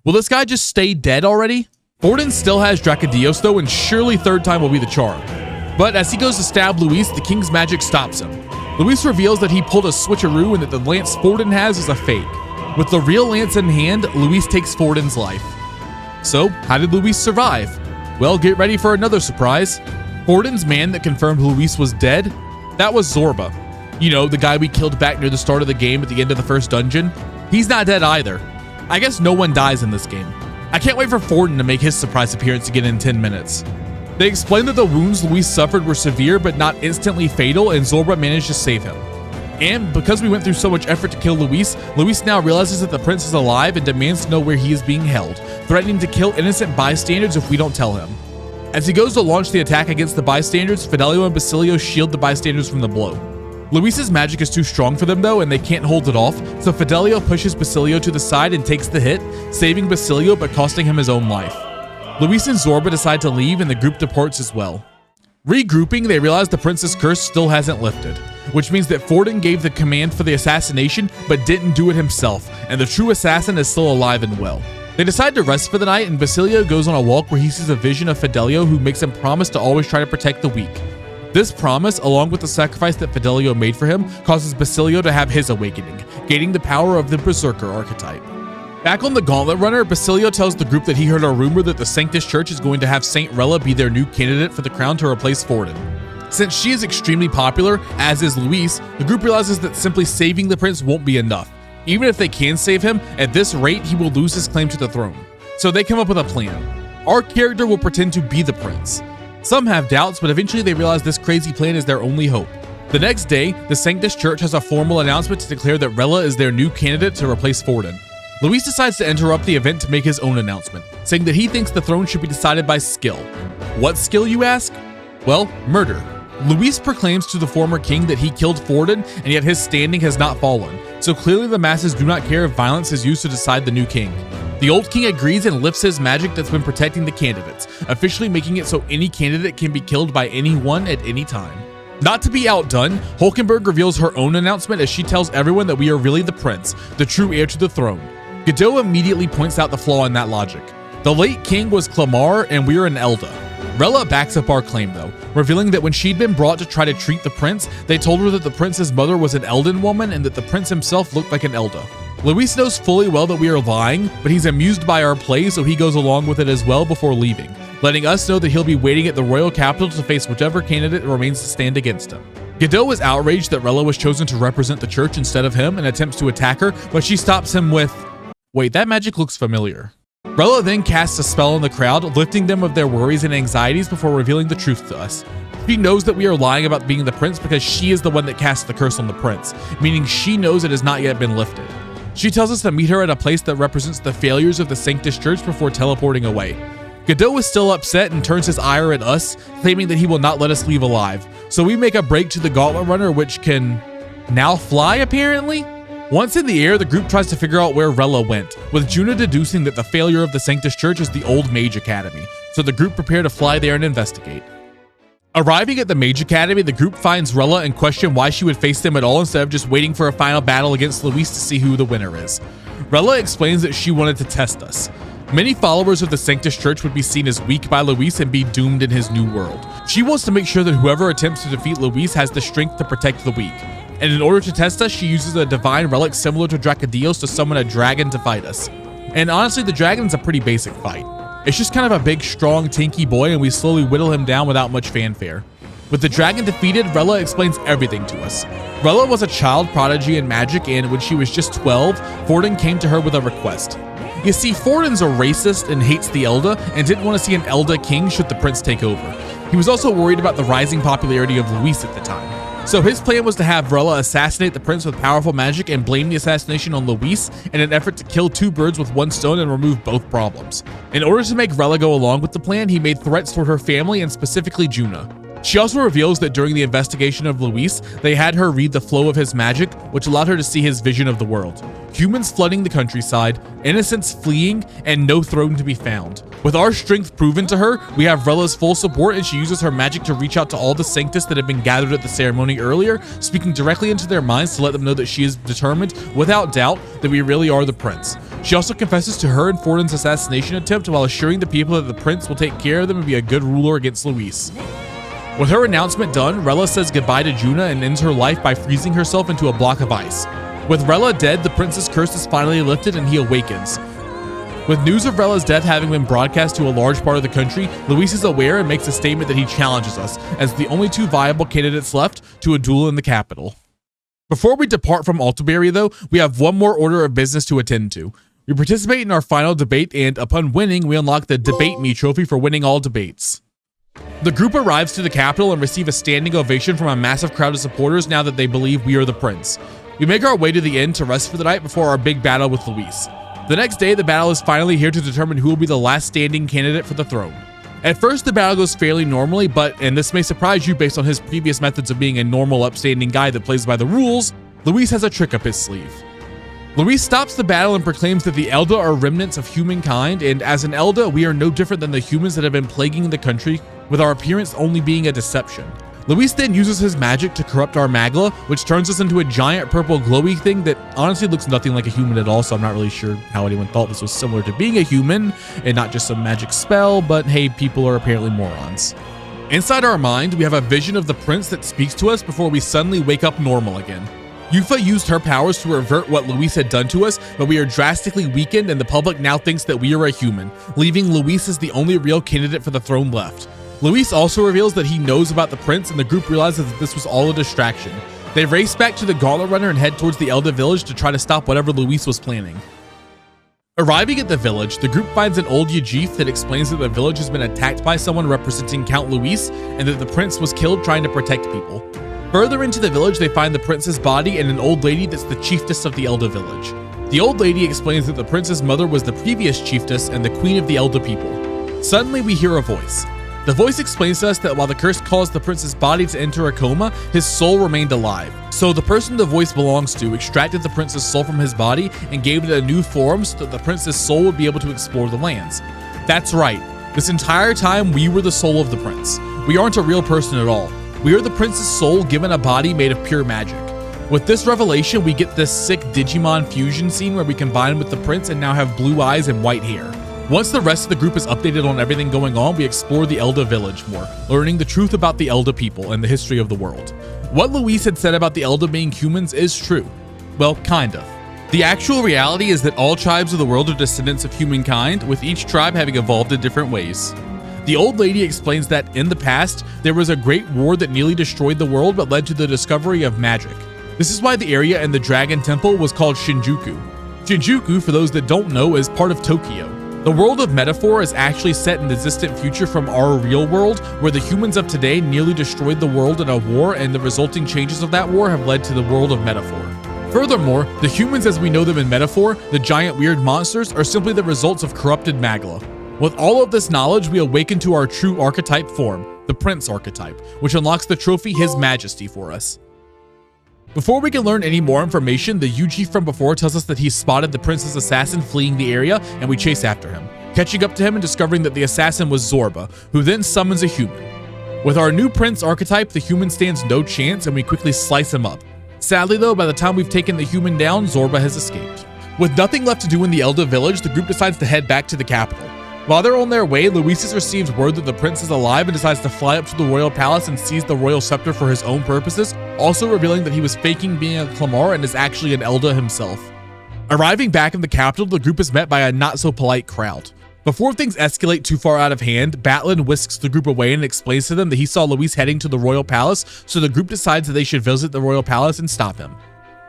Will this guy just stay dead already? Forden still has Dracodios though, and surely third time will be the charm. But as he goes to stab Luis, the king's magic stops him. Luis reveals that he pulled a switcheroo and that the lance Forden has is a fake. With the real lance in hand, Luis takes Forden's life. So, how did Luis survive? Well, get ready for another surprise. Forden's man that confirmed Luis was dead, that was Zorba. You know, the guy we killed back near the start of the game at the end of the first dungeon. He's not dead either. I guess no one dies in this game. I can't wait for Forden to make his surprise appearance again in 10 minutes. They explained that the wounds Luis suffered were severe but not instantly fatal, and Zorba managed to save him. And because we went through so much effort to kill Luis, Luis now realizes that the prince is alive and demands to know where he is being held, threatening to kill innocent bystanders if we don't tell him. As he goes to launch the attack against the bystanders, Fidelio and Basilio shield the bystanders from the blow. Luis's magic is too strong for them though, and they can't hold it off, so Fidelio pushes Basilio to the side and takes the hit, saving Basilio but costing him his own life. Luis and Zorba decide to leave, and the group departs as well. Regrouping, they realize the prince's curse still hasn't lifted, which means that Forden gave the command for the assassination but didn't do it himself, and the true assassin is still alive and well. They decide to rest for the night, and Basilio goes on a walk where he sees a vision of Fidelio, who makes him promise to always try to protect the weak. This promise, along with the sacrifice that Fidelio made for him, causes Basilio to have his awakening, gaining the power of the Berserker archetype. Back on the Gauntlet Runner, Basilio tells the group that he heard a rumor that the Sanctus Church is going to have Saint Rella be their new candidate for the crown to replace Forden. Since she is extremely popular, as is Luis, the group realizes that simply saving the prince won't be enough. Even if they can save him, at this rate he will lose his claim to the throne. So they come up with a plan. Our character will pretend to be the prince. Some have doubts, but eventually they realize this crazy plan is their only hope. The next day, the Sanctus Church has a formal announcement to declare that Rella is their new candidate to replace Forden. Luis decides to interrupt the event to make his own announcement, saying that he thinks the throne should be decided by skill. What skill, you ask? Well, murder. Luis proclaims to the former king that he killed Forden, and yet his standing has not fallen, so clearly the masses do not care if violence is used to decide the new king. The old king agrees and lifts his magic that's been protecting the candidates, officially making it so any candidate can be killed by anyone at any time. Not to be outdone, Hulkenberg reveals her own announcement as she tells everyone that we are really the prince, the true heir to the throne. Godot immediately points out the flaw in that logic. The late king was Clamar, and we are an Elda. Rella backs up our claim though, revealing that when she'd been brought to try to treat the prince, they told her that the prince's mother was an Elden woman and that the prince himself looked like an Elda. Luis knows fully well that we are lying, but he's amused by our play, so he goes along with it as well before leaving, letting us know that he'll be waiting at the royal capital to face whichever candidate remains to stand against him. Godot is outraged that Rella was chosen to represent the church instead of him and attempts to attack her, but she stops him with, "Wait, that magic looks familiar." Rella then casts a spell on the crowd, lifting them of their worries and anxieties before revealing the truth to us. She knows that we are lying about being the prince because she is the one that cast the curse on the prince, meaning she knows it has not yet been lifted. She tells us to meet her at a place that represents the failures of the Sanctus Church before teleporting away. Godot is still upset and turns his ire at us, claiming that he will not let us leave alive. So we make a break to the Gauntlet Runner, which can now fly apparently? Once in the air, the group tries to figure out where Rella went, with Juna deducing that the failure of the Sanctus Church is the old Mage Academy, so the group prepare to fly there and investigate. Arriving at the Mage Academy, the group finds Rella and question why she would face them at all instead of just waiting for a final battle against Luis to see who the winner is. Rella explains that she wanted to test us. Many followers of the Sanctus Church would be seen as weak by Luis and be doomed in his new world. She wants to make sure that whoever attempts to defeat Luis has the strength to protect the weak. And in order to test us, she uses a divine relic similar to Dracodios to summon a dragon to fight us. And honestly, the dragon's a pretty basic fight. It's just kind of a big, strong, tanky boy, and we slowly whittle him down without much fanfare. With the dragon defeated, Rella explains everything to us. Rella was a child prodigy in magic, and when she was just 12, Forden came to her with a request. You see, Forden's a racist and hates the Elda, and didn't want to see an Elda king should the prince take over. He was also worried about the rising popularity of Luis at the time. So his plan was to have Rella assassinate the prince with powerful magic and blame the assassination on Luis in an effort to kill two birds with one stone and remove both problems. In order to make Rella go along with the plan, he made threats toward her family and specifically Juna. She also reveals that during the investigation of Luis, they had her read the flow of his magic, which allowed her to see his vision of the world. Humans flooding the countryside, innocents fleeing, and no throne to be found. With our strength proven to her, we have Rella's full support, and she uses her magic to reach out to all the Sanctus that had been gathered at the ceremony earlier, speaking directly into their minds to let them know that she is determined, without doubt, that we really are the prince. She also confesses to her and Forden's assassination attempt while assuring the people that the prince will take care of them and be a good ruler against Luis. With her announcement done, Rella says goodbye to Juna and ends her life by freezing herself into a block of ice. With Rella dead, the prince's curse is finally lifted and he awakens. With news of Rella's death having been broadcast to a large part of the country, Luis is aware and makes a statement that he challenges us as the only two viable candidates left to a duel in the capital. Before we depart from Altaberry though, we have one more order of business to attend to. We participate in our final debate and upon winning, we unlock the Debate Me trophy for winning all debates. The group arrives to the capital and receive a standing ovation from a massive crowd of supporters now that they believe we are the prince. We make our way to the inn to rest for the night before our big battle with Luis. The next day, the battle is finally here to determine who will be the last standing candidate for the throne. At first, the battle goes fairly normally, but, and this may surprise you based on his previous methods of being a normal, upstanding guy that plays by the rules, Luis has a trick up his sleeve. Luis stops the battle and proclaims that the Elda are remnants of humankind, and as an Elda, we are no different than the humans that have been plaguing the country, with our appearance only being a deception. Luis then uses his magic to corrupt our Magla, which turns us into a giant purple glowy thing that honestly looks nothing like a human at all, so I'm not really sure how anyone thought this was similar to being a human and not just some magic spell, but hey, people are apparently morons. Inside our mind, we have a vision of the prince that speaks to us before we suddenly wake up normal again. Yufa used her powers to revert what Luis had done to us, but we are drastically weakened and the public now thinks that we are a human, leaving Luis as the only real candidate for the throne left. Luis also reveals that he knows about the prince and the group realizes that this was all a distraction. They race back to the Gauntlet Runner and head towards the Elda village to try to stop whatever Luis was planning. Arriving at the village, the group finds an old Yajif that explains that the village has been attacked by someone representing Count Luis and that the prince was killed trying to protect people. Further into the village, they find the prince's body and an old lady that's the chiefess of the Elda village. The old lady explains that the prince's mother was the previous chiefess and the queen of the Elda people. Suddenly, we hear a voice. The voice explains to us that while the curse caused the prince's body to enter a coma, his soul remained alive. So the person the voice belongs to extracted the prince's soul from his body and gave it a new form so that the prince's soul would be able to explore the lands. That's right. This entire time, we were the soul of the prince. We aren't a real person at all. We are the prince's soul given a body made of pure magic. With this revelation, we get this sick Digimon fusion scene where we combine with the prince and now have blue eyes and white hair. Once the rest of the group is updated on everything going on, we explore the Elda village more, learning the truth about the Elda people and the history of the world. What Luis had said about the Elda being humans is true. Well, kind of. The actual reality is that all tribes of the world are descendants of humankind, with each tribe having evolved in different ways. The old lady explains that in the past, there was a great war that nearly destroyed the world but led to the discovery of magic. This is why the area in the Dragon Temple was called Shinjuku. Shinjuku, for those that don't know, is part of Tokyo. The world of Metaphor is actually set in the distant future from our real world, where the humans of today nearly destroyed the world in a war, and the resulting changes of that war have led to the world of Metaphor. Furthermore, the humans as we know them in Metaphor, the giant weird monsters, are simply the results of corrupted Magla. With all of this knowledge, we awaken to our true archetype form, the Prince archetype, which unlocks the trophy His Majesty for us. Before we can learn any more information, the Yuji from before tells us that he spotted the prince's assassin fleeing the area, and we chase after him, catching up to him and discovering that the assassin was Zorba, who then summons a human. With our new prince archetype, the human stands no chance and we quickly slice him up. Sadly though, by the time we've taken the human down, Zorba has escaped. With nothing left to do in the Elda village, the group decides to head back to the capital. While they're on their way, Luis receives word that the prince is alive and decides to fly up to the royal palace and seize the royal scepter for his own purposes, also revealing that he was faking being a Clamar and is actually an Elda himself. Arriving back in the capital, the group is met by a not-so-polite crowd. Before things escalate too far out of hand, Batlin whisks the group away and explains to them that he saw Luis heading to the royal palace, so the group decides that they should visit the royal palace and stop him.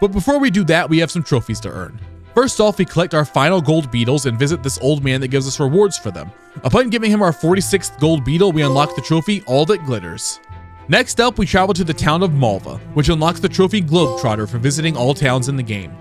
But before we do that, we have some trophies to earn. First off, we collect our final gold beetles and visit this old man that gives us rewards for them. Upon giving him our 46th gold beetle, we unlock the trophy All That Glitters. Next up, we travel to the town of Malva, which unlocks the trophy Globetrotter for visiting all towns in the game.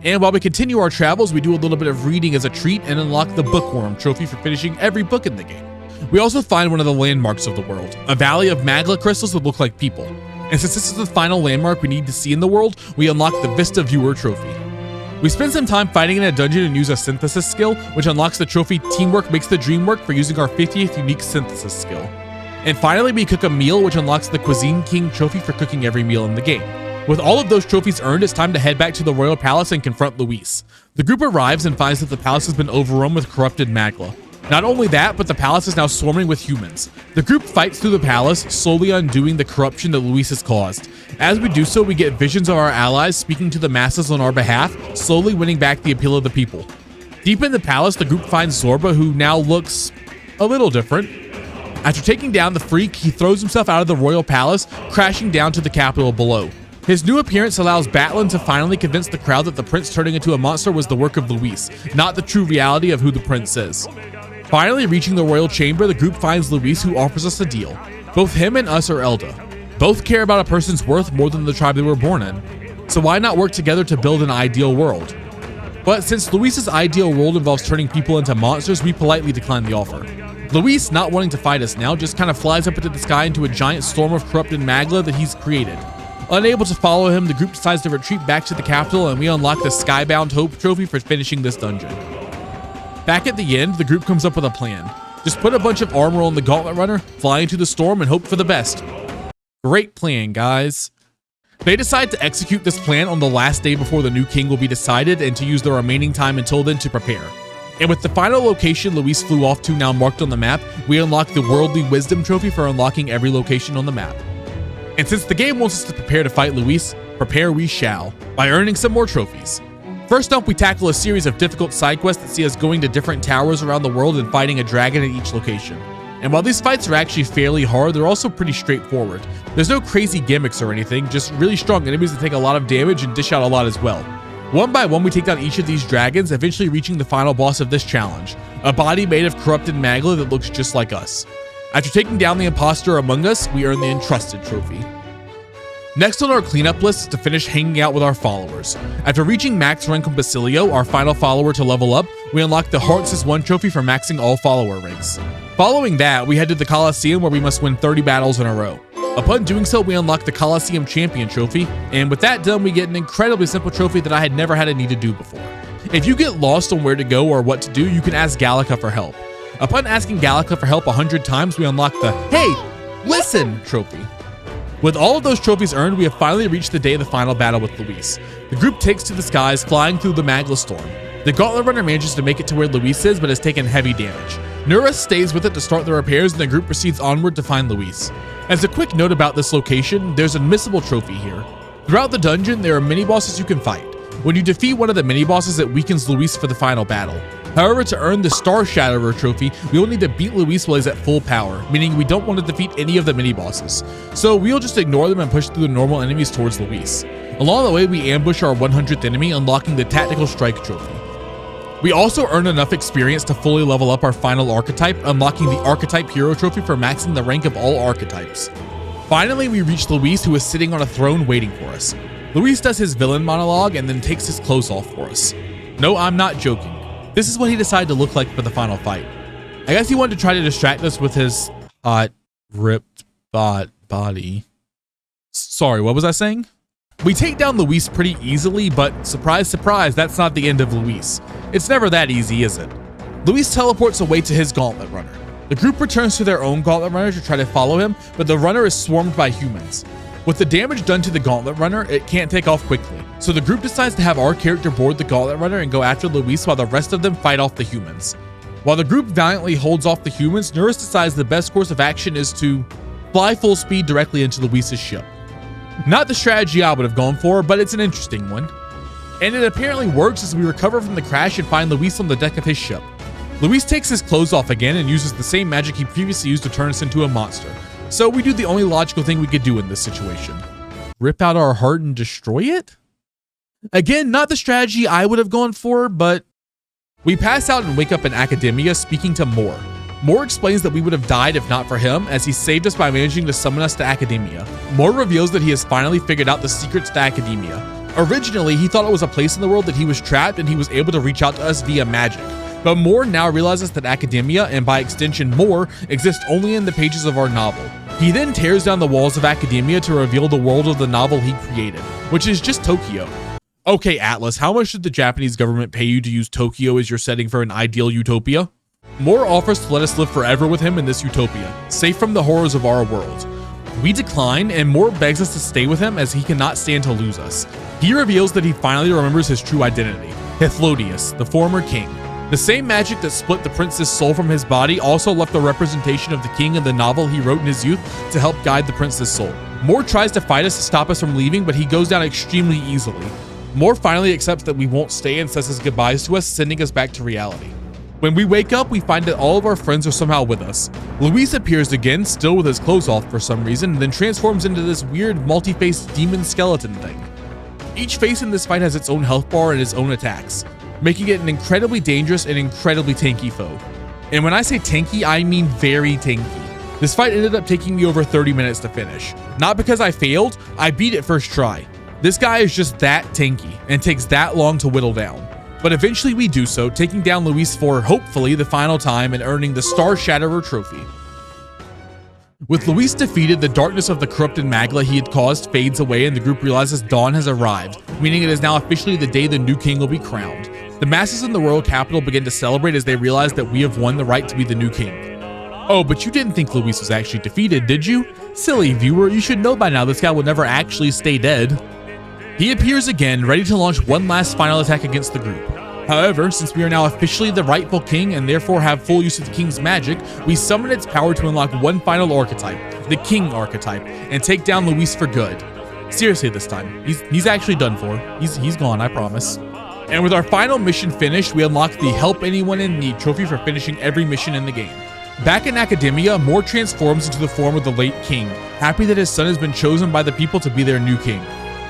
And while we continue our travels, we do a little bit of reading as a treat and unlock the Bookworm trophy for finishing every book in the game. We also find one of the landmarks of the world, a valley of magla crystals that look like people. And since this is the final landmark we need to see in the world, we unlock the Vista Viewer trophy. We spend some time fighting in a dungeon and use a synthesis skill, which unlocks the trophy Teamwork Makes the Dream Work for using our 50th unique synthesis skill. And finally, we cook a meal, which unlocks the Cuisine King trophy for cooking every meal in the game. With all of those trophies earned, it's time to head back to the royal palace and confront Luis. The group arrives and finds that the palace has been overrun with corrupted magla. Not only that, but the palace is now swarming with humans. The group fights through the palace, slowly undoing the corruption that Luis has caused. As we do so, we get visions of our allies speaking to the masses on our behalf, slowly winning back the appeal of the people. Deep in the palace, the group finds Zorba, who now looks a little different. After taking down the freak, he throws himself out of the royal palace, crashing down to the capital below. His new appearance allows Batlin to finally convince the crowd that the prince turning into a monster was the work of Luis, not the true reality of who the prince is. Finally reaching the royal chamber, the group finds Luis, who offers us a deal. Both him and us are Elda. Both care about a person's worth more than the tribe they were born in. So why not work together to build an ideal world? But since Luis's ideal world involves turning people into monsters, we politely decline the offer. Luis, not wanting to fight us now, just kind of flies up into the sky into a giant storm of corrupted magla that he's created. Unable to follow him, the group decides to retreat back to the capital, and we unlock the Skybound Hope trophy for finishing this dungeon. Back at the end, the group comes up with a plan. Just put a bunch of armor on the Gauntlet Runner, fly into the storm, and hope for the best. Great plan, guys. They decide to execute this plan on the last day before the new king will be decided, and to use the remaining time until then to prepare. And with the final location Luis flew off to now marked on the map, we unlock the Worldly Wisdom trophy for unlocking every location on the map. And since the game wants us to prepare to fight Luis, prepare we shall, by earning some more trophies. First up, we tackle a series of difficult side quests that see us going to different towers around the world and fighting a dragon at each location. And while these fights are actually fairly hard, they're also pretty straightforward. There's no crazy gimmicks or anything, just really strong enemies that take a lot of damage and dish out a lot as well. One by one, we take down each of these dragons, eventually reaching the final boss of this challenge, a body made of corrupted magla that looks just like us. After taking down the imposter among us, we earn the Entrusted trophy. Next on our cleanup list is to finish hanging out with our followers. After reaching max rank on Basilio, our final follower to level up, we unlock the Hearts as One trophy for maxing all follower ranks. Following that, we head to the Colosseum where we must win 30 battles in a row. Upon doing so, we unlock the Colosseum Champion trophy, and with that done, we get an incredibly simple trophy that I had never had a need to do before. If you get lost on where to go or what to do, you can ask Gallica for help. Upon asking Gallica for help 100 times, we unlock the Hey, Listen trophy. With all of those trophies earned, we have finally reached the day of the final battle with Luis. The group takes to the skies, flying through the magla storm. The Gauntlet Runner manages to make it to where Luis is, but has taken heavy damage. Nura stays with it to start the repairs, and the group proceeds onward to find Luis. As a quick note about this location, there's a missable trophy here. Throughout the dungeon, there are mini-bosses you can fight. When you defeat one of the mini-bosses, it weakens Luis for the final battle. However, to earn the Star Shatterer trophy, we will need to beat Luis while he's at full power, meaning we don't want to defeat any of the mini-bosses. So we'll just ignore them and push through the normal enemies towards Luis. Along the way, we ambush our 100th enemy, unlocking the Tactical Strike trophy. We also earn enough experience to fully level up our final archetype, unlocking the Archetype Hero trophy for maxing the rank of all archetypes. Finally, we reach Luis, who is sitting on a throne waiting for us. Luis does his villain monologue and then takes his clothes off for us. No, I'm not joking. This is what he decided to look like for the final fight. I guess he wanted to try to distract us with his hot, ripped body. Sorry, what was I saying? We take down Luis pretty easily, but surprise, surprise, that's not the end of Luis. It's never that easy, is it? Luis teleports away to his Gauntlet Runner. The group returns to their own Gauntlet Runner to try to follow him, but the runner is swarmed by humans. With the damage done to the Gauntlet Runner, it can't take off quickly, so the group decides to have our character board the Gauntlet Runner and go after Luis while the rest of them fight off the humans. While the group valiantly holds off the humans, Nurse decides the best course of action is to fly full speed directly into Luis's ship. Not the strategy I would have gone for, but it's an interesting one. And it apparently works as we recover from the crash and find Luis on the deck of his ship. Luis takes his clothes off again and uses the same magic he previously used to turn us into a monster. So we do the only logical thing we could do in this situation. Rip out our heart and destroy it? Again, not the strategy I would have gone for, but we pass out and wake up in Academia speaking to Moore. Moore explains that we would have died if not for him, as he saved us by managing to summon us to Academia. Moore reveals that he has finally figured out the secrets to Academia. Originally, he thought it was a place in the world that he was trapped and he was able to reach out to us via magic. But Moore now realizes that Academia, and by extension Moore, exist only in the pages of our novel. He then tears down the walls of Academia to reveal the world of the novel he created, which is just Tokyo. Okay, Atlas, how much did the Japanese government pay you to use Tokyo as your setting for an ideal utopia? Moore offers to let us live forever with him in this utopia, safe from the horrors of our world. We decline, and Moore begs us to stay with him as he cannot stand to lose us. He reveals that he finally remembers his true identity, Hythlodius, the former king. The same magic that split the prince's soul from his body also left a representation of the king in the novel he wrote in his youth to help guide the prince's soul. Moore tries to fight us to stop us from leaving, but he goes down extremely easily. Moore finally accepts that we won't stay and says his goodbyes to us, sending us back to reality. When we wake up, we find that all of our friends are somehow with us. Luis appears again, still with his clothes off for some reason, and then transforms into this weird multi-faced demon skeleton thing. Each face in this fight has its own health bar and its own attacks, making it an incredibly dangerous and incredibly tanky foe. And when I say tanky, I mean very tanky. This fight ended up taking me over 30 minutes to finish. Not because I failed, I beat it first try. This guy is just that tanky and takes that long to whittle down. But eventually we do so, taking down Luis for, hopefully, the final time and earning the Star Shatterer trophy. With Luis defeated, the darkness of the corrupted Magla he had caused fades away and the group realizes dawn has arrived, meaning it is now officially the day the new king will be crowned. The masses in the royal capital begin to celebrate as they realize that we have won the right to be the new king. Oh, but you didn't think Luis was actually defeated, did you? Silly viewer, you should know by now this guy will never actually stay dead. He appears again, ready to launch one last final attack against the group. However, since we are now officially the rightful king and therefore have full use of the king's magic, we summon its power to unlock one final archetype, the king archetype, and take down Luis for good. Seriously this time, he's actually done for. He's gone, I promise. And with our final mission finished, we unlock the Help Anyone in Need trophy for finishing every mission in the game. Back in Academia, Moore transforms into the form of the late king, happy that his son has been chosen by the people to be their new king.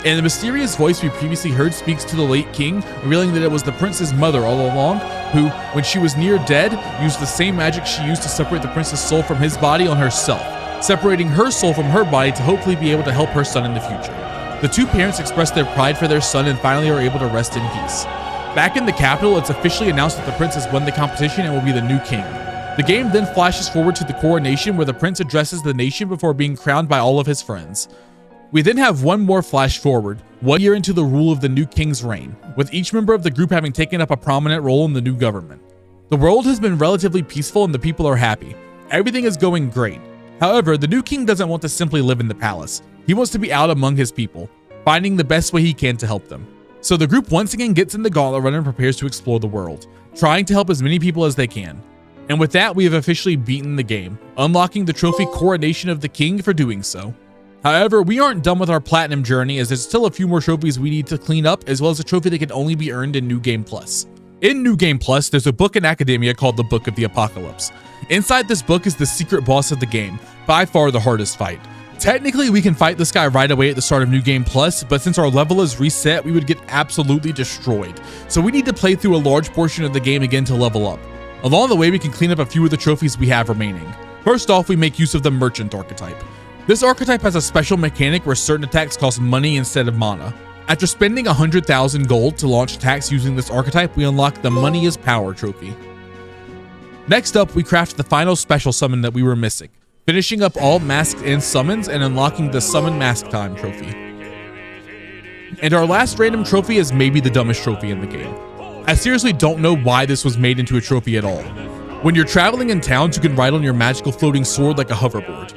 And the mysterious voice we previously heard speaks to the late king, revealing that it was the prince's mother all along, who, when she was near dead, used the same magic she used to separate the prince's soul from his body on herself, separating her soul from her body to hopefully be able to help her son in the future. The two parents express their pride for their son and finally are able to rest in peace. Back in the capital, it's officially announced that the prince has won the competition and will be the new king. The game then flashes forward to the coronation where the prince addresses the nation before being crowned by all of his friends. We then have one more flash forward, 1 year into the rule of the new king's reign, with each member of the group having taken up a prominent role in the new government. The world has been relatively peaceful and the people are happy. Everything is going great. However, the new king doesn't want to simply live in the palace. He wants to be out among his people, finding the best way he can to help them. So the group once again gets in the gauntlet run and prepares to explore the world, trying to help as many people as they can. And with that, we have officially beaten the game, unlocking the trophy Coronation of the King for doing so. However, we aren't done with our platinum journey as there's still a few more trophies we need to clean up, as well as a trophy that can only be earned in New Game Plus. In New Game Plus, there's a book in Academia called the Book of the Apocalypse. Inside this book is the secret boss of the game, by far the hardest fight. Technically, we can fight this guy right away at the start of New Game Plus, but since our level is reset, we would get absolutely destroyed. So we need to play through a large portion of the game again to level up. Along the way, we can clean up a few of the trophies we have remaining. First off, we make use of the Merchant archetype. This archetype has a special mechanic where certain attacks cost money instead of mana. After spending 100,000 gold to launch attacks using this archetype, we unlock the Money is Power trophy. Next up, we craft the final special summon that we were missing, finishing up all masks and summons and unlocking the Summon Mask Time trophy. And our last random trophy is maybe the dumbest trophy in the game. I seriously don't know why this was made into a trophy at all. When you're traveling in towns, you can ride on your magical floating sword like a hoverboard.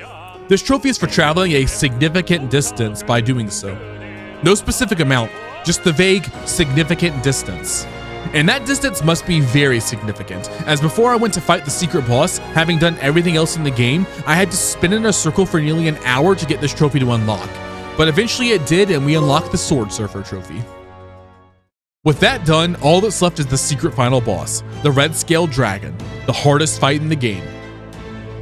This trophy is for traveling a significant distance by doing so. No specific amount, just the vague, significant distance. And that distance must be very significant, as before I went to fight the secret boss, having done everything else in the game, I had to spin in a circle for nearly an hour to get this trophy to unlock. But eventually it did, and we unlocked the Sword Surfer trophy. With that done, all that's left is the secret final boss, the red scale dragon, the hardest fight in the game.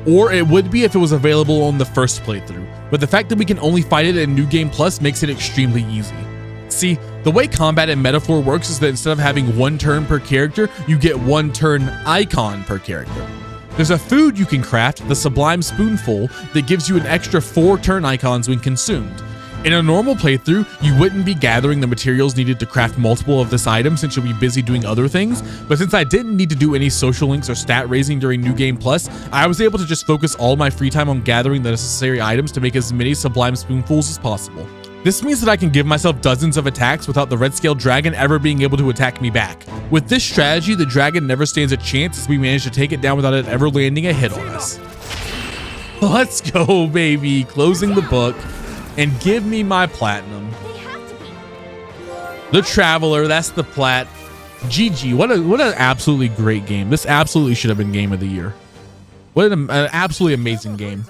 Or it would be if it was available on the first playthrough, but the fact that we can only fight it in New Game Plus makes it extremely easy. See, the way combat in Metaphor works is that instead of having 1 turn per character, you get 1 turn icon per character. There's a food you can craft, the Sublime Spoonful, that gives you an extra 4 turn icons when consumed. In a normal playthrough, you wouldn't be gathering the materials needed to craft multiple of this item since you'll be busy doing other things, but since I didn't need to do any social links or stat raising during New Game Plus, I was able to just focus all my free time on gathering the necessary items to make as many Sublime Spoonfuls as possible. This means that I can give myself dozens of attacks without the red scale dragon ever being able to attack me back. With this strategy, the dragon never stands a chance as we manage to take it down without it ever landing a hit on us. Let's go, baby, closing the book. And give me my platinum. The Traveler, that's the plat. GG, what an absolutely great game. This absolutely should have been game of the year. What an absolutely amazing game.